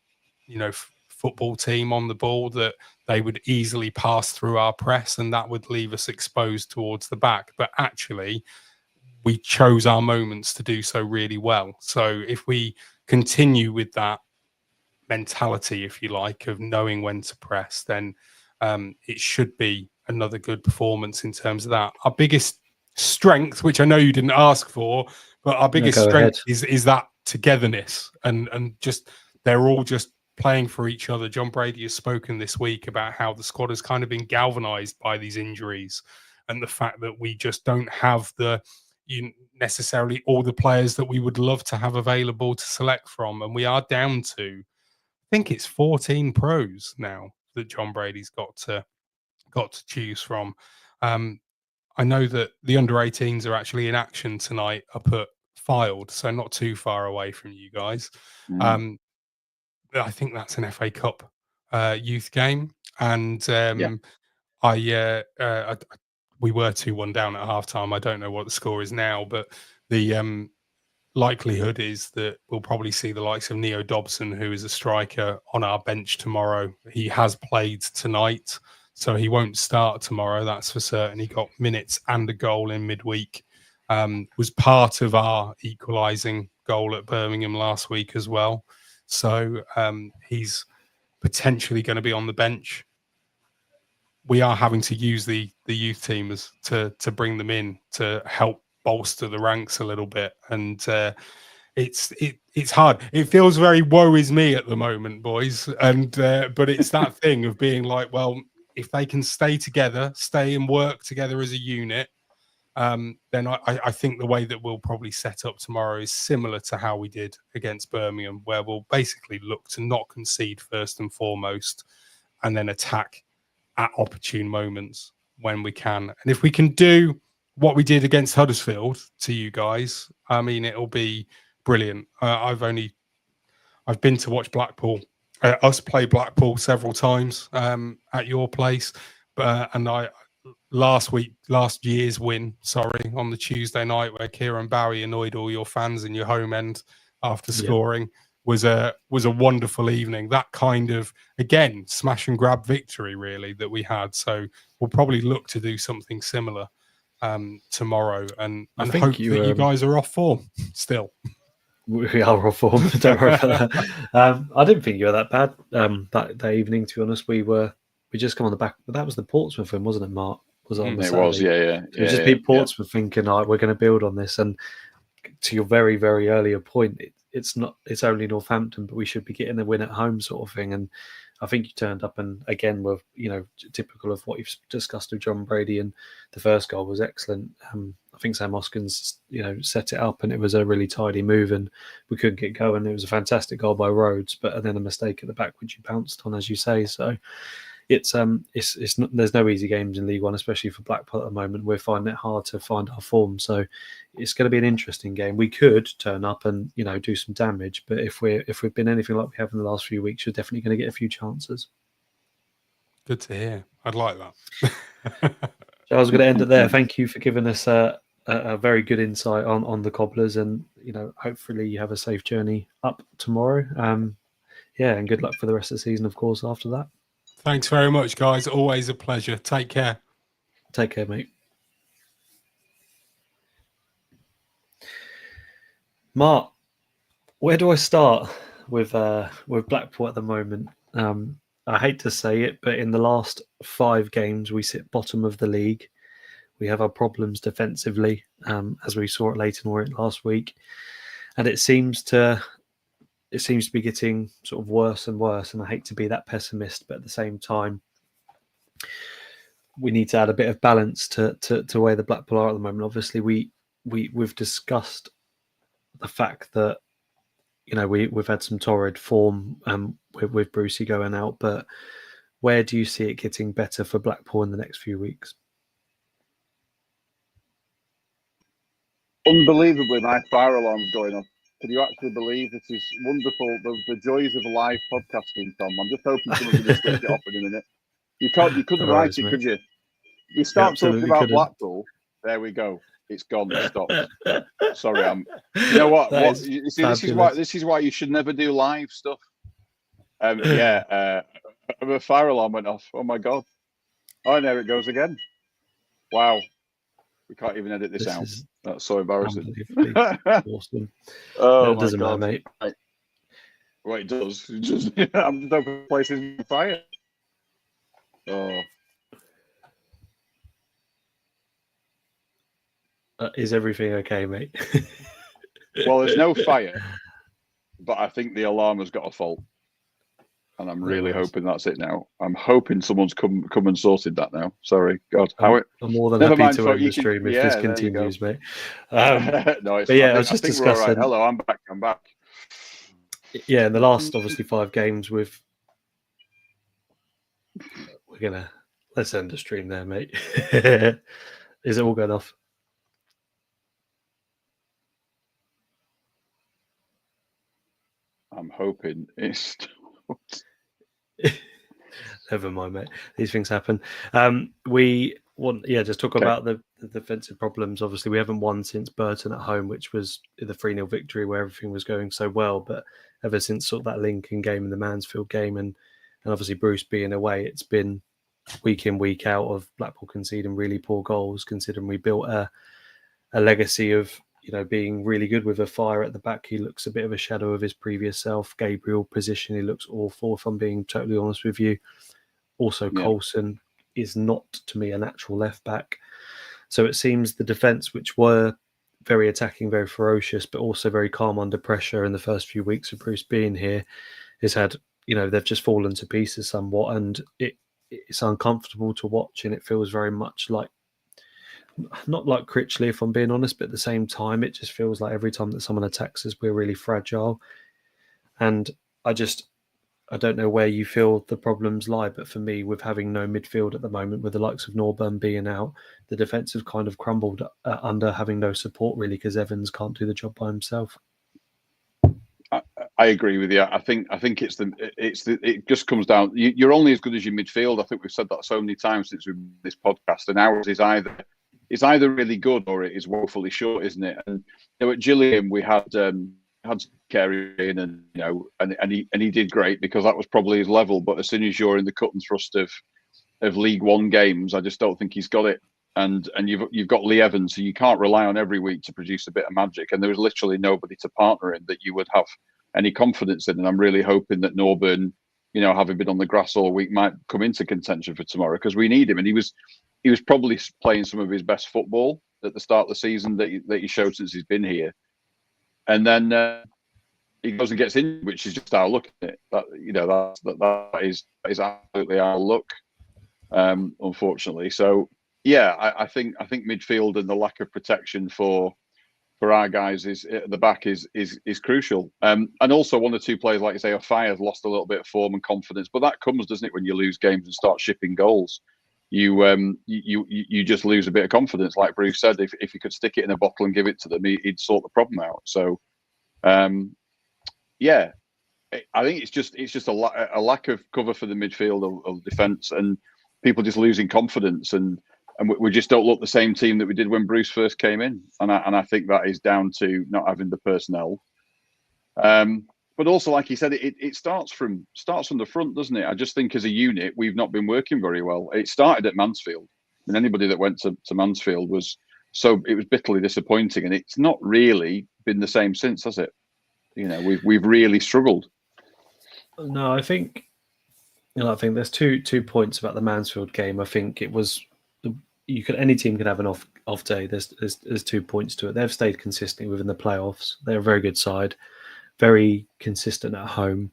football team on the ball, that they would easily pass through our press and that would leave us exposed towards the back. But actually, we chose our moments to do so really well. So if we continue with that mentality, if you like, of knowing when to press, then it should be another good performance in terms of that. Our biggest strength, which I know you didn't ask for, but our biggest strength is that togetherness and just they're all just playing for each other. John Brady has spoken this week about how the squad has kind of been galvanized by these injuries and the fact that we just don't have necessarily all the players that we would love to have available to select from. And we are down to, I think it's 14 pros now that John Brady's got to choose from. I know that the under-18s are actually in action tonight up at Fylde, so not too far away from you guys. I think that's an FA Cup youth game, and we were 2-1 down at halftime. I don't know what the score is now, but the likelihood is that we'll probably see the likes of Neo Dobson, who is a striker, on our bench tomorrow. He has played tonight, so he won't start tomorrow, that's for certain. He got minutes and a goal in midweek. Was part of our equalising goal at Birmingham last week as well. So he's potentially going to be on the bench. We are having to use the youth teamers to bring them in to help bolster the ranks a little bit, and it's hard. It feels very woe is me at the moment, boys, and but it's that thing of being like, well, if they can stay together, stay and work together as a unit, then I think the way that we'll probably set up tomorrow is similar to how we did against Birmingham, where we'll basically look to not concede first and foremost, and then attack at opportune moments when we can. And if we can do what we did against Huddersfield to you guys, I mean, it'll be brilliant. I've been to watch Blackpool, us play Blackpool several times at your place, and last year's win, on the Tuesday night where Kieran Bowie annoyed all your fans in your home end after scoring was a wonderful evening. That kind of, again, smash and grab victory really that we had. So we'll probably look to do something similar tomorrow, and hope that you guys are off form still. We are off form. Don't worry about that. I didn't think you were that bad that evening. To be honest, we just come on the back. But that was the Portsmouth win, wasn't it, Mark? Was it on the Saturday? It was, yeah. So we just beat Portsmouth, thinking, we're going to build on this. And to your very, very earlier point, it's only Northampton, but we should be getting a win at home, sort of thing. And I think you turned up, and again, were typical of what you've discussed with John Brady. And the first goal was excellent. I think Sam Hoskins, set it up, and it was a really tidy move, and we couldn't get going. It was a fantastic goal by Rhodes, but then a mistake at the back, which you pounced on, as you say. So it's not, there's no easy games in League One, especially for Blackpool at the moment. We're finding it hard to find our form, so it's going to be an interesting game. We could turn up and do some damage, but if we've been anything like we have in the last few weeks, you're definitely going to get a few chances. Good to hear. I'd like that. So I was going to end it there. Thank you for giving us a very good insight on the Cobblers, and hopefully you have a safe journey up tomorrow. And good luck for the rest of the season, of course, after that. Thanks very much, guys. Always a pleasure. Take care. Take care, mate. Mark, where do I start with Blackpool at the moment? I hate to say it, but in the last 5 games, we sit bottom of the league. We have our problems defensively, as we saw at Leighton Orient last week, and it seems to be getting sort of worse and worse. And I hate to be that pessimist, but at the same time, we need to add a bit of balance to where the Blackpool are at the moment. Obviously, we've discussed the fact that we've had some torrid form with Brucey going out, but where do you see it getting better for Blackpool in the next few weeks? Unbelievably, my fire alarm's going off. Can you actually believe this is wonderful? The joys of live podcasting, Tom. I'm just hoping someone's going to switch it off in a minute. You couldn't write it, could you? You start talking about Blackpool. There we go. It's gone. It stopped. Sorry, You know what? You see, this is why you should never do live stuff. The fire alarm went off. Oh my god! Oh, there it goes again. Wow. We can't even edit this out. That's so embarrassing. Awesome. Oh, it doesn't matter, mate. Well, it does. I'm just open places on fire. Oh. Is everything okay, mate? Well, there's no fire, but I think the alarm has got a fault, and I'm really hoping that's it now. I'm hoping someone's come and sorted that now. Sorry, God. I'm more than happy to end the stream if this continues, mate. No, it's I was just discussing. Right. Hello, I'm back. Yeah, in the last obviously 5 games, let's end the stream there, mate. Is it all going off? I'm hoping it's. Never mind, mate. These things happen. We want, just talk about the defensive problems. Obviously, we haven't won since Burton at home, which was the 3-0 victory where everything was going so well. But ever since sort of that Lincoln game and the Mansfield game, and obviously Bruce being away, it's been week in, week out of Blackpool conceding really poor goals, considering we built a legacy of being really good with a fire at the back. He looks a bit of a shadow of his previous self. Gabriel position, he looks awful, if I'm being totally honest with you. Also, Coulson is not, to me, a natural left back. So it seems the defence, which were very attacking, very ferocious, but also very calm under pressure in the first few weeks of Bruce being here, has had, they've just fallen to pieces somewhat, and it's uncomfortable to watch, and it feels very much like, not like Critchley, if I'm being honest, but at the same time, it just feels like every time that someone attacks us, we're really fragile. And I don't know where you feel the problems lie, but for me, with having no midfield at the moment, with the likes of Norburn being out, the defence have kind of crumbled under having no support, really, because Evans can't do the job by himself. I agree with you. I think it just comes down. You're only as good as your midfield. I think we've said that so many times since we've done this podcast, and ours is either really good or it is woefully short, isn't it? And at Gillingham, we had Kerry in, and he did great because that was probably his level. But as soon as you're in the cut and thrust of League One games, I just don't think he's got it. And you've got Lee Evans, so you can't rely on every week to produce a bit of magic. And there was literally nobody to partner in that you would have any confidence in. And I'm really hoping that Norburn, having been on the grass all week, might come into contention for tomorrow, because we need him. And he was probably playing some of his best football at the start of the season that he showed since he's been here. And then he goes and gets in, which is just our luck, isn't it? That is absolutely our luck, unfortunately. So I think midfield and the lack of protection for our guys is at the back is crucial. And also 1 or 2 players, like you say, Fire have lost a little bit of form and confidence, but that comes, doesn't it, when you lose games and start shipping goals. You just lose a bit of confidence. Like Bruce said, if you could stick it in a bottle and give it to them, he'd sort the problem out. So, I think it's just a lack of cover for the midfield of defence, and people just losing confidence. And and we just don't look the same team that we did when Bruce first came in. And I think that is down to not having the personnel. But also, like you said, it starts from the front, doesn't it? I just think as a unit, we've not been working very well. It started at Mansfield, and anybody that went to Mansfield was bitterly disappointing, and it's not really been the same since, has it? You know, we've really struggled. No, I think there's two points about the Mansfield game. I think it was any team can have an off day. There's 2 points to it. They've stayed consistently within the playoffs. They're a very good side, very consistent at home.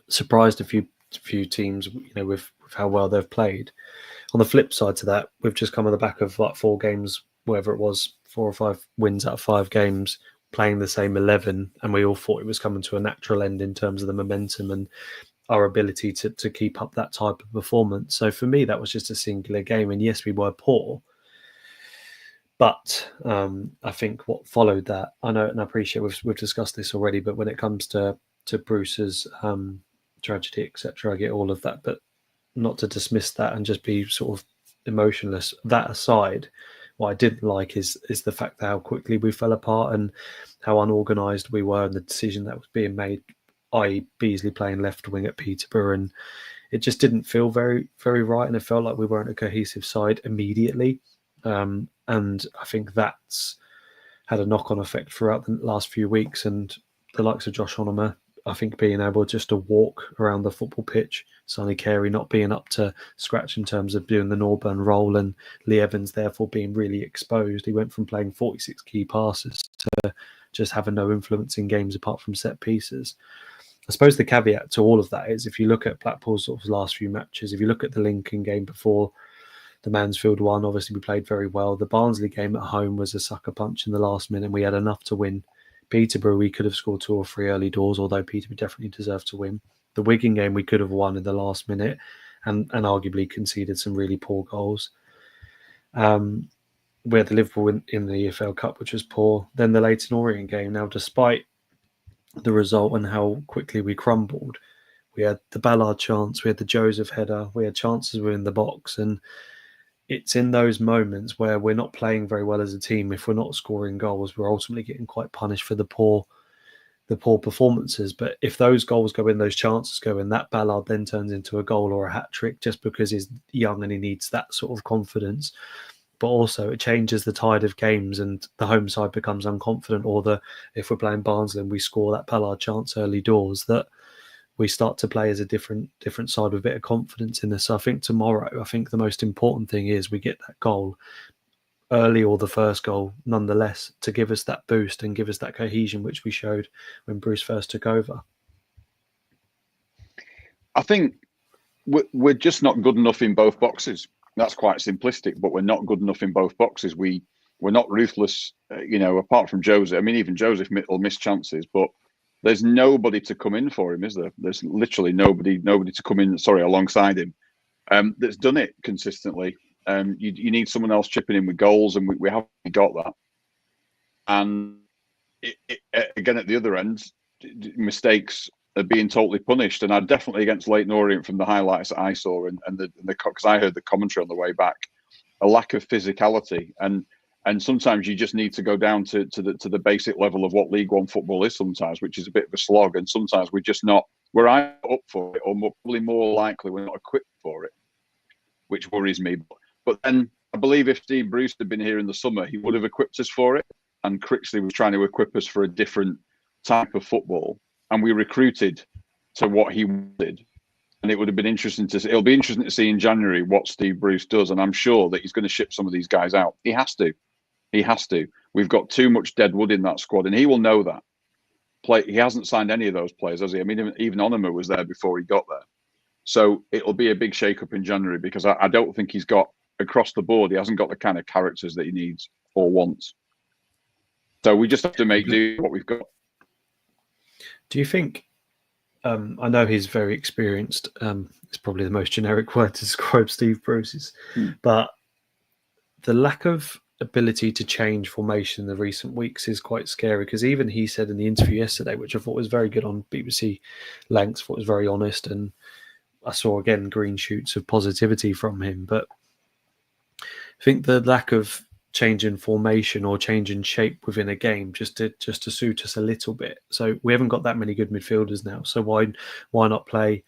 Surprised a few teams, with how well they've played. On the flip side to that, we've just come on the back of like 4 games, whatever it was, 4 or 5 wins out of 5 games, playing the same 11, and we all thought it was coming to a natural end in terms of the momentum and our ability to keep up that type of performance. So for me, that was just a singular game. And yes, we were poor. But I think what followed that, I know and I appreciate we've discussed this already, but when it comes to Bruce's tragedy, etc., I get all of that. But not to dismiss that and just be sort of emotionless. That aside, what I didn't like is the fact that how quickly we fell apart and how unorganised we were, and the decision that was being made, i.e. Beasley playing left wing at Peterborough, and it just didn't feel very, very right, and it felt like we weren't a cohesive side immediately. And I think that's had a knock-on effect throughout the last few weeks, and the likes of Josh Onomer, I think being able just to walk around the football pitch, Sonny Carey not being up to scratch in terms of doing the Norburn role, and Lee Evans therefore being really exposed. He went from playing 46 key passes to just having no influence in games apart from set pieces. I suppose the caveat to all of that is if you look at Blackpool's sort of last few matches, if you look at the Lincoln game before the Mansfield one, obviously we played very well. The Barnsley game at home was a sucker punch in the last minute, and we had enough to win. Peterborough, we could have scored 2 or 3 early doors, although Peterborough definitely deserved to win. The Wigan game, we could have won in the last minute and arguably conceded some really poor goals. We had the Liverpool in the EFL Cup, which was poor. Then the Leyton Orient game. Now, despite the result and how quickly we crumbled, we had the Ballard chance, we had the Joseph header, we had chances within the box, and it's in those moments where we're not playing very well as a team. If we're not scoring goals, we're ultimately getting quite punished for the poor performances. But if those goals go in, those chances go in, that Ballard then turns into a goal or a hat-trick just because he's young and he needs that sort of confidence. But also it changes the tide of games and the home side becomes unconfident, or if we're playing Barnsley and we score that Ballard chance early doors, that we start to play as a different side with a bit of confidence in this. So I think tomorrow, the most important thing is we get that goal early, or the first goal nonetheless, to give us that boost and give us that cohesion which we showed when Bruce first took over. I think we're just not good enough in both boxes. That's quite simplistic, but we're not good enough in both boxes. We're not ruthless, apart from Joseph. I mean, even Joseph will miss chances, but there's nobody to come in for him, is there? There's literally nobody to come in, alongside him, that's done it consistently. You need someone else chipping in with goals, and we haven't got that. And again, at the other end, mistakes are being totally punished. And I'm definitely against Leyton Orient from the highlights that I saw, and because I heard the commentary on the way back, a lack of physicality, and sometimes you just need to go down to the basic level of what League One football is sometimes, which is a bit of a slog, and sometimes we're just not. We're either up for it, or probably more likely we're not equipped for it, which worries me. But then I believe if Steve Bruce had been here in the summer, he would have equipped us for it. And Critchley was trying to equip us for a different type of football, and we recruited to what he wanted. And it would have been interesting it'll be interesting to see in January what Steve Bruce does. And I'm sure that he's going to ship some of these guys out. He has to. We've got too much dead wood in that squad, and he will know that. He hasn't signed any of those players, has he? I mean, even Onomer was there before he got there. So it'll be a big shake-up in January, because I don't think he's got, across the board, he hasn't got the kind of characters that he needs or wants. So we just have to make do what we've got. Do you think, I know he's very experienced, it's probably the most generic word to describe Steve Bruce's, but the lack of ability to change formation in the recent weeks is quite scary, because even he said in the interview yesterday, which I thought was very good on BBC Lengths, thought was very honest, and I saw again green shoots of positivity from him, but I think the lack of change in formation or change in shape within a game just to suit us a little bit. So we haven't got that many good midfielders now. So why not play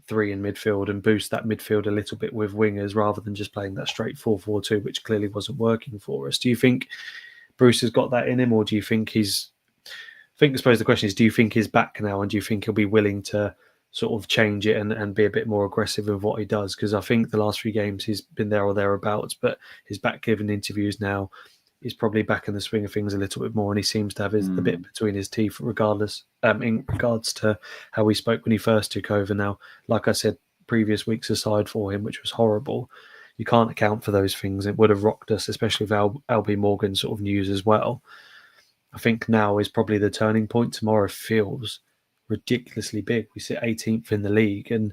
3 in midfield and boost that midfield a little bit with wingers rather than just playing that straight 4-4-2, which clearly wasn't working for us? Do you think Bruce has got that in him, or do you think I suppose the question is, do you think he's back now, and do you think he'll be willing to sort of change it and be a bit more aggressive in what he does? Because I think the last 3 games he's been there or thereabouts, but he's back giving interviews now. He's probably back in the swing of things a little bit more, and he seems to have the bit between his teeth, regardless, in regards to how he spoke when he first took over. Now, like I said, previous weeks aside for him, which was horrible, you can't account for those things. It would have rocked us, especially with Albie Morgan sort of news as well. I think now is probably the turning point. Tomorrow feels ridiculously big. We sit 18th in the league, and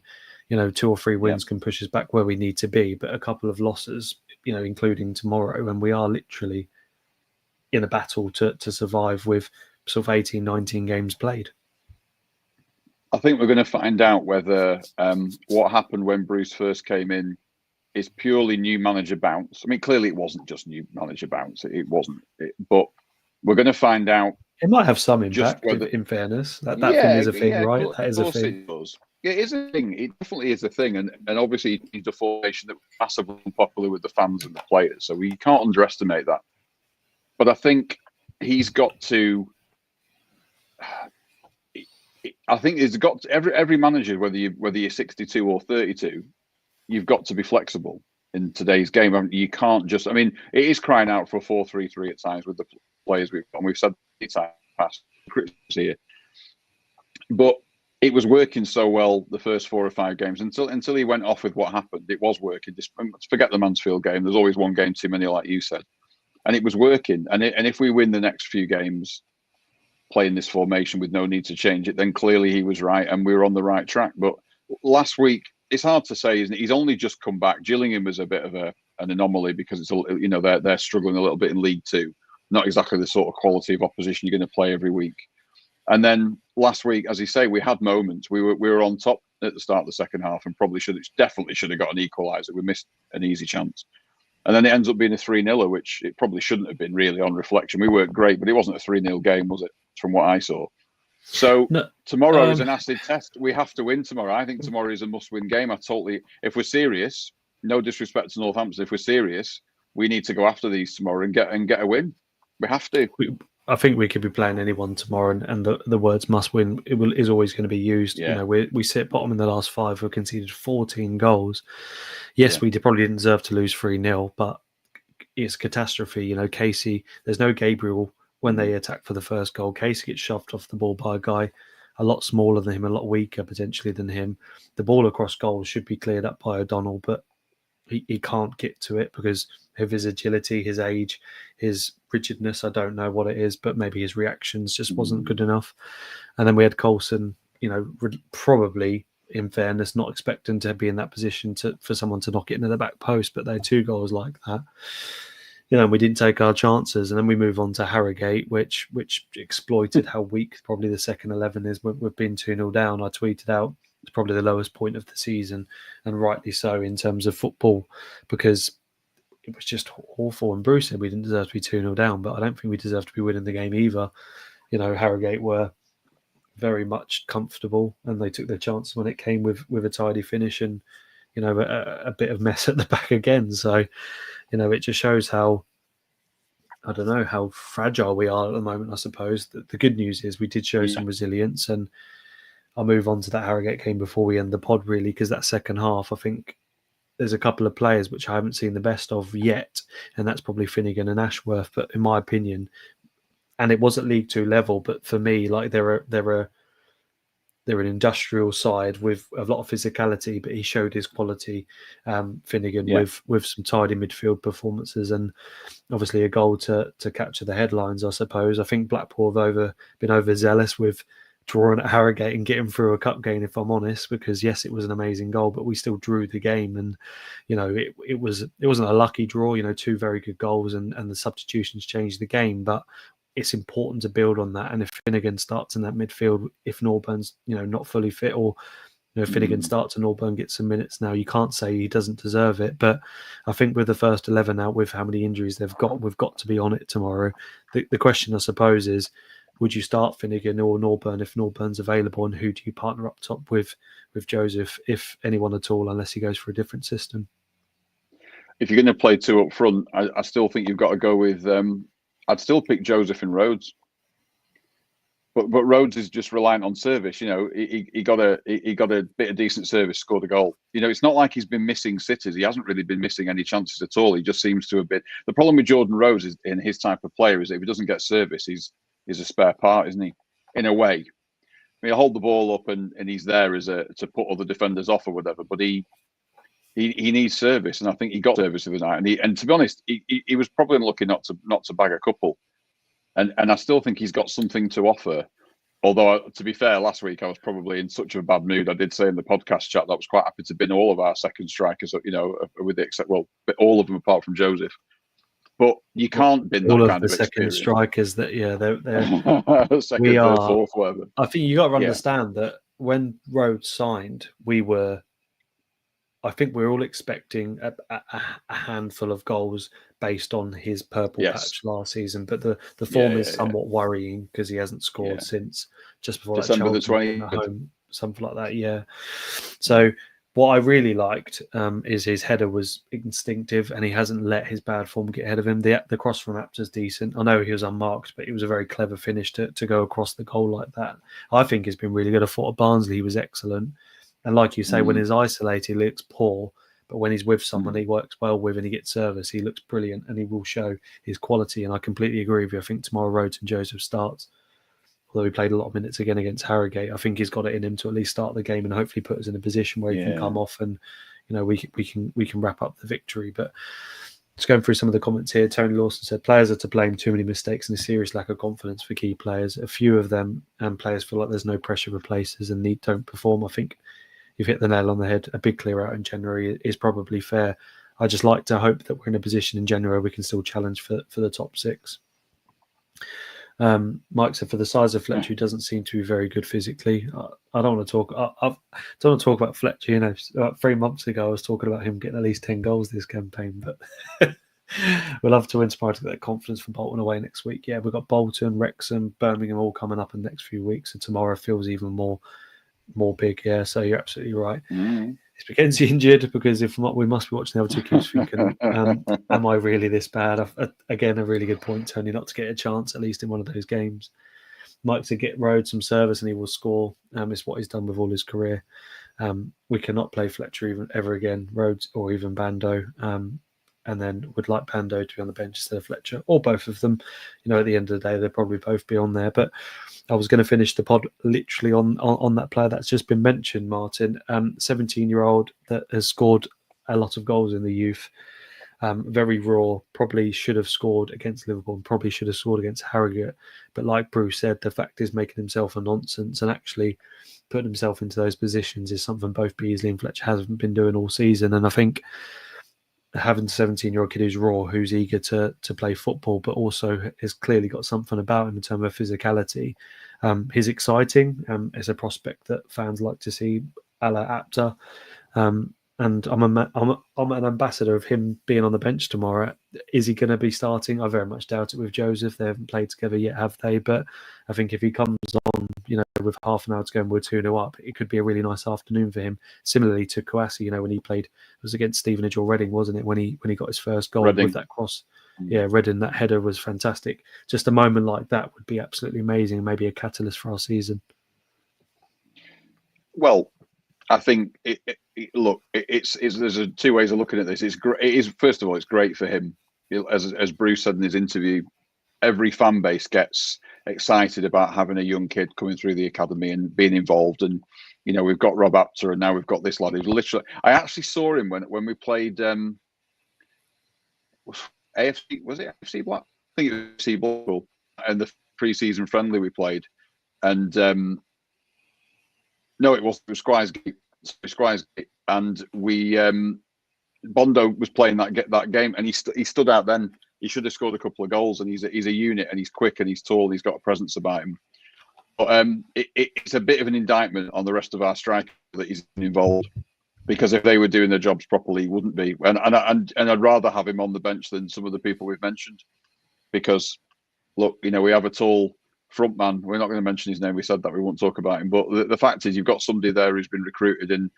2 or 3 wins can push us back where we need to be, but a couple of losses, including tomorrow, and we are literally in a battle to survive with sort of 18, 19 games played. I think we're going to find out whether what happened when Bruce first came in is purely new manager bounce. I mean, clearly it wasn't just new manager bounce. It wasn't. But we're going to find out. It might have some impact, in fairness. That thing is a thing, right? That is a thing. It does. It is a thing. It definitely is a thing. And obviously it's a formation that was massively unpopular with the fans and the players. So we can't underestimate that. But I think he's got to. I think it's got to, every manager, whether you're 62 or 32, you've got to be flexible in today's game. I mean, you can't just. I mean, it is crying out for a 4-3-3 at times with the players we've said it's past here, but it was working so well the first 4 or 5 games until he went off with what happened. It was working. Forget the Mansfield game. There's always one game too many, like you said, and it was working. And if we win the next few games playing this formation with no need to change it, then clearly he was right and we were on the right track. But last week, it's hard to say, isn't it? He's only just come back. Gillingham was a bit of an anomaly because it's they're struggling a little bit in League Two. Not exactly the sort of quality of opposition you're going to play every week. And then last week, as you say, we had moments. We were on top at the start of the second half and definitely should have got an equaliser. We missed an easy chance. And then it ends up being a 3-0, which it probably shouldn't have been really on reflection. We weren't great, but it wasn't a 3-0 game, was it? From what I saw. So tomorrow is an acid test. We have to win tomorrow. I think tomorrow is a must-win game. If we're serious, no disrespect to Northampton, if we're serious, we need to go after these tomorrow and get a win. We have to. I think we could be playing anyone tomorrow, and the words "must win" is always going to be used. Yeah. We sit bottom in the last 5. We've conceded 14 goals. Yes, we probably didn't deserve to lose 3-0, but it's catastrophe. Casey. There's no Gabriel when they attack for the first goal. Casey gets shoved off the ball by a guy a lot smaller than him, a lot weaker potentially than him. The ball across goal should be cleared up by O'Donnell, but he can't get to it because of his agility, his age, his rigidness. I don't know what it is, but maybe his reactions just wasn't good enough. And then we had Coulson, probably, in fairness, not expecting to be in that position for someone to knock it into the back post, but they had 2 goals like that. We didn't take our chances, and then we move on to Harrogate, which exploited how weak probably the second 11 is. We've been 2-0 down. I tweeted out it's probably the lowest point of the season, and rightly so in terms of football, because it was just awful. And Bruce said we didn't deserve to be 2-0 down, but I don't think we deserve to be winning the game either. Harrogate were very much comfortable, and they took their chances when it came with a tidy finish and a bit of mess at the back again. So it just shows how, I don't know, how fragile we are at the moment, I suppose. The good news is we did show some resilience, and I'll move on to that Harrogate game before we end the pod, really, because that second half, I think there's a couple of players which I haven't seen the best of yet, and that's probably Finnegan and Ashworth. But in my opinion, and it was at League Two level, but for me, like they're an industrial side with a lot of physicality, but he showed his quality, Finnegan, with some tidy midfield performances and obviously a goal to capture the headlines, I suppose. I think Blackpool have been overzealous with drawing at Harrogate and getting through a cup game, if I'm honest, because yes, it was an amazing goal, but we still drew the game, and it wasn't a lucky draw. 2 very good goals, and the substitutions changed the game, but it's important to build on that. And if Finnegan starts in that midfield, if Norburn's not fully fit, or if Finnegan starts and Norburn gets some minutes now, you can't say he doesn't deserve it. But I think with the first 11 out, with how many injuries they've got, we've got to be on it tomorrow. The question, I suppose, is would you start Finnegan or Norburn if Norburn's available, and who do you partner up top with Joseph, if anyone at all, unless he goes for a different system? If you're going to play two up front, I still think you've got to go with. I'd still pick Joseph and Rhodes, but Rhodes is just reliant on service. He got a bit of decent service, scored a goal. It's not like he's been missing sitters. He hasn't really been missing any chances at all. He just seems to have been. The problem with Jordan Rhodes is, in his type of player, is that if he doesn't get service, he's a spare part, isn't he? In a way, he'll hold the ball up and he's there to put other defenders off or whatever. But he needs service, and I think he got service the other night. And to be honest, he was probably lucky not to bag a couple. And I still think he's got something to offer. Although, to be fair, last week I was probably in such a bad mood. I did say in the podcast chat that I was quite happy to bin all of our second strikers, with the except all of them apart from Joseph. But you can't bin all that of kind the of second experience. strikers that they're second, we third, are. fourth, whatever. I think you got to understand that when Rhodes signed, I think we're all expecting a handful of goals based on his purple patch last season, but the form is somewhat worrying because he hasn't scored since just before December that Chelsea the 20th. at home, something like that. Yeah. So what I really liked is his header was instinctive, and he hasn't let his bad form get ahead of him. The cross from Apter's decent. I know he was unmarked, but it was a very clever finish to go across the goal like that. I think he's been really good. I thought at Barnsley he was excellent. And like you say, when he's isolated, he looks poor. But when he's with someone he works well with and he gets service, he looks brilliant and he will show his quality. And I completely agree with you. I think tomorrow Rhodes and Joseph starts. Although he played a lot of minutes again against Harrogate, I think he's got it in him to at least start the game and hopefully put us in a position where he can come off and we can wrap up the victory. But just going through some of the comments here, Tony Lawson said players are to blame, too many mistakes and a serious lack of confidence for key players. A few of them and players feel like there's no pressure replaces and don't perform. I think you've hit the nail on the head. A big clear out in January is probably fair. I just like to hope that we're in a position in January we can still challenge for the top six. Mike said, for the size of Fletcher, he doesn't seem to be very good physically. I don't want to talk. I don't want to talk about Fletcher. About 3 months ago, I was talking about him getting at least 10 goals this campaign, but we'll have to inspire to get that confidence from Bolton away next week. Yeah, we've got Bolton, Wrexham, Birmingham all coming up in the next few weeks, and tomorrow feels even more big. Yeah, so you're absolutely right. Is Mackenzie injured? Because if not, we must be watching the other two keeps thinking, am I really this bad? Again, a really good point, Tony, not to get a chance at least in one of those games. Mike to get Rhodes some service and he will score. It's what he's done with all his career. We cannot play Fletcher ever again, Rhodes or even Bando. And then would like Bando to be on the bench instead of Fletcher, or both of them. At the end of the day, they'll probably both be on there. But I was going to finish the pod literally on that player that's just been mentioned, Martin. 17-year-old that has scored a lot of goals in the youth. Very raw, probably should have scored against Liverpool and probably should have scored against Harrogate. But like Bruce said, the fact is making himself a nonsense and actually putting himself into those positions is something both Beasley and Fletcher haven't been doing all season. And I think having a 17-year-old kid who's raw, who's eager to play football, but also has clearly got something about him in terms of physicality. He's exciting. It's a prospect that fans like to see, a la Apter. And I'm an ambassador of him being on the bench tomorrow. Is he going to be starting? I very much doubt it with Joseph. They haven't played together yet, have they? But I think if he comes on, with half an hour to go and we're 2-0 up, it could be a really nice afternoon for him. Similarly to Kouassi, when he played, it was against Stevenage or Reading, wasn't it? When he got his first goal with that cross. Yeah, Reading, that header was fantastic. Just a moment like that would be absolutely amazing, maybe a catalyst for our season. Well, I think there's two ways of looking at this. It's great. It is, first of all, it's great for him. As Bruce said in his interview, every fan base gets excited about having a young kid coming through the academy and being involved. And we've got Rob Apter, and now we've got this lad who's literally. I actually saw him when we played AFC. Was it AFC Black? I think it was AFC Blackpool, and the pre-season friendly we played, and. No, it was Squires Gate, and we Bondo was playing that game, and he stood out then. He should have scored a couple of goals, and he's a unit, and he's quick, and he's tall, and he's got a presence about him. It's a bit of an indictment on the rest of our strike that he's involved. Because if they were doing their jobs properly, he wouldn't be. And I'd rather have him on the bench than some of the people we've mentioned. Because, look, we have a tall front man. We're not going to mention his name. We said that we won't talk about him. But the fact is, you've got somebody there who's been recruited, and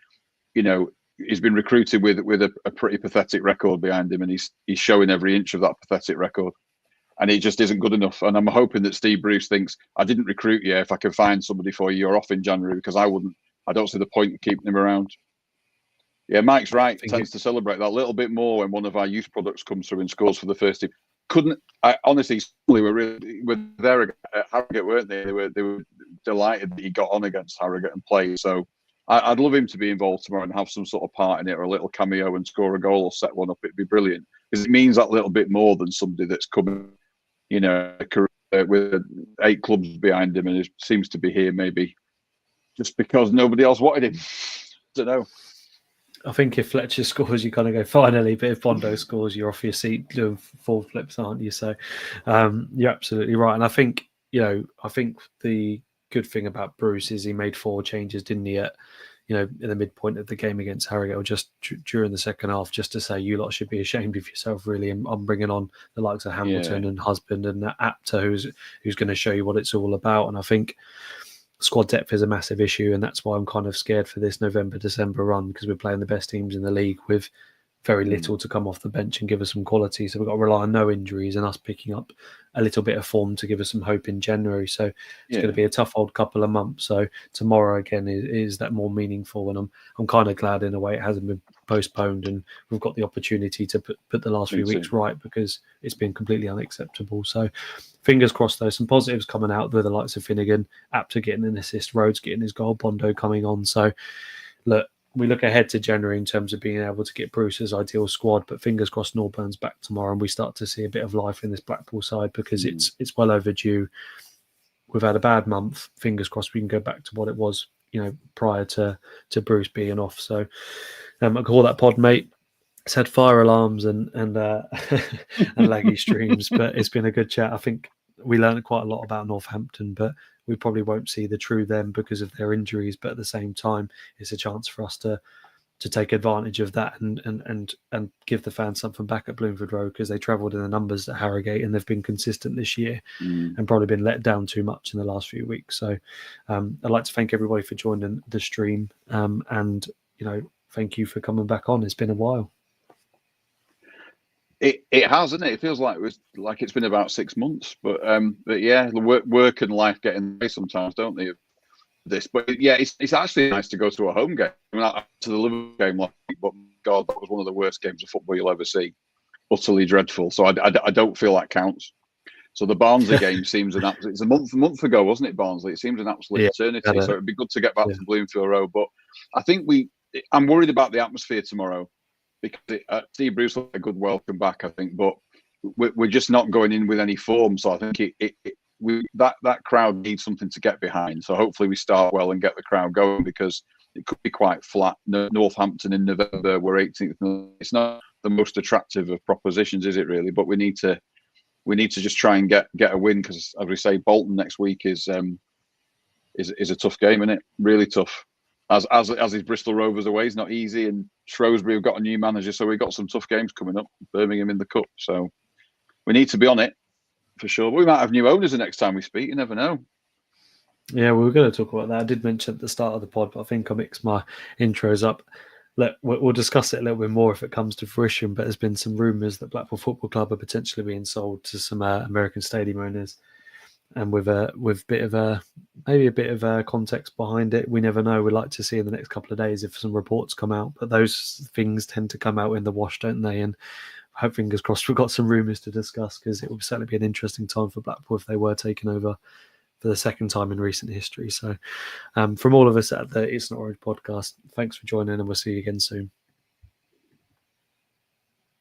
he's been recruited with a pretty pathetic record behind him, and he's showing every inch of that pathetic record. And it just isn't good enough. And I'm hoping that Steve Bruce thinks, I didn't recruit you. If I can find somebody for you, you're off in January, because I don't see the point in keeping him around. Yeah, Mike's right. Tends to celebrate that a little bit more when one of our youth products comes through and scores for the first team. Honestly, we were there at Harrogate, weren't they? They were delighted that he got on against Harrogate and played. So I'd love him to be involved tomorrow and have some sort of part in it, or a little cameo and score a goal or set one up. It'd be brilliant, because it means that little bit more than somebody that's coming, with 8 clubs behind him, and it seems to be here maybe just because nobody else wanted him. I don't know. I think if Fletcher scores, you kind of go, finally. But if Bondo scores, you're off your seat doing 4 flips, aren't you? So you're absolutely right. And I think, the good thing about Bruce is he made 4 changes, didn't he, at, in the midpoint of the game against Harrogate, or just during the second half, just to say, you lot should be ashamed of yourself, really. And I'm bringing on the likes of Hamilton and Husband and Apter, who's going to show you what it's all about. And I think squad depth is a massive issue, and that's why I'm kind of scared for this November-December run, because we're playing the best teams in the league with very little to come off the bench and give us some quality. So we've got to rely on no injuries and us picking up a little bit of form to give us some hope in January. So it's going to be a tough old couple of months. So tomorrow again is that more meaningful, and I'm kind of glad in a way it hasn't been postponed, and we've got the opportunity to put the last few weeks right, because it's been completely unacceptable. So fingers crossed, though, some positives coming out with the likes of Finnegan, Apter getting an assist, Rhodes getting his goal, Bondo coming on. So look, we look ahead to January in terms of being able to get Bruce's ideal squad, but fingers crossed Northburn's back tomorrow and we start to see a bit of life in this Blackpool side, because it's well overdue. We've had a bad month. Fingers crossed we can go back to what it was, prior to Bruce being off. So I call that pod, mate. It's had fire alarms and and laggy streams, but it's been a good chat. I think we learned quite a lot about Northampton, but we probably won't see the true them because of their injuries. But at the same time, it's a chance for us to take advantage of that and give the fans something back at Bloomfield Road, because they travelled in the numbers at Harrogate and they've been consistent this year and probably been let down too much in the last few weeks. So I'd like to thank everybody for joining the stream, and thank you for coming back on. It's been a while. It has, hasn't it? It feels like it's been about 6 months, but yeah, work and life get in the way sometimes, don't they? This, but yeah, it's actually nice to go to a home game. I mean, to the Liverpool game, but God, that was one of the worst games of football you'll ever see. Utterly dreadful. So I don't feel that counts. So the Barnsley game seems it's a month ago, wasn't it, Barnsley? It seems an absolute eternity. So it'd be good to get back to Bloomfield Road. But I think I'm worried about the atmosphere tomorrow, because Steve Bruce will get a good welcome back, I think, but we're just not going in with any form. So I think that crowd needs something to get behind. So hopefully we start well and get the crowd going, because it could be quite flat. Northampton in November, we're 18th. It's not the most attractive of propositions, is it really? But we need to just try and get a win, because, as we say, Bolton next week is a tough game, isn't it? Really tough. As is Bristol Rovers away, it's not easy, and Shrewsbury have got a new manager, so we've got some tough games coming up. Birmingham in the cup, so we need to be on it for sure. But we might have new owners the next time we speak. You never know. Yeah, we were going to talk about that. I did mention at the start of the pod, but I think I mixed my intros up. Look, we'll discuss it a little bit more if it comes to fruition. But there's been some rumours that Blackpool Football Club are potentially being sold to some American stadium owners. And with a bit of a context behind it, we never know. We'd like to see in the next couple of days if some reports come out, but those things tend to come out in the wash, don't they? And I hope, fingers crossed, we've got some rumours to discuss, because it would certainly be an interesting time for Blackpool if they were taken over for the second time in recent history. So from all of us at the It's Not Orange podcast, thanks for joining, and we'll see you again soon.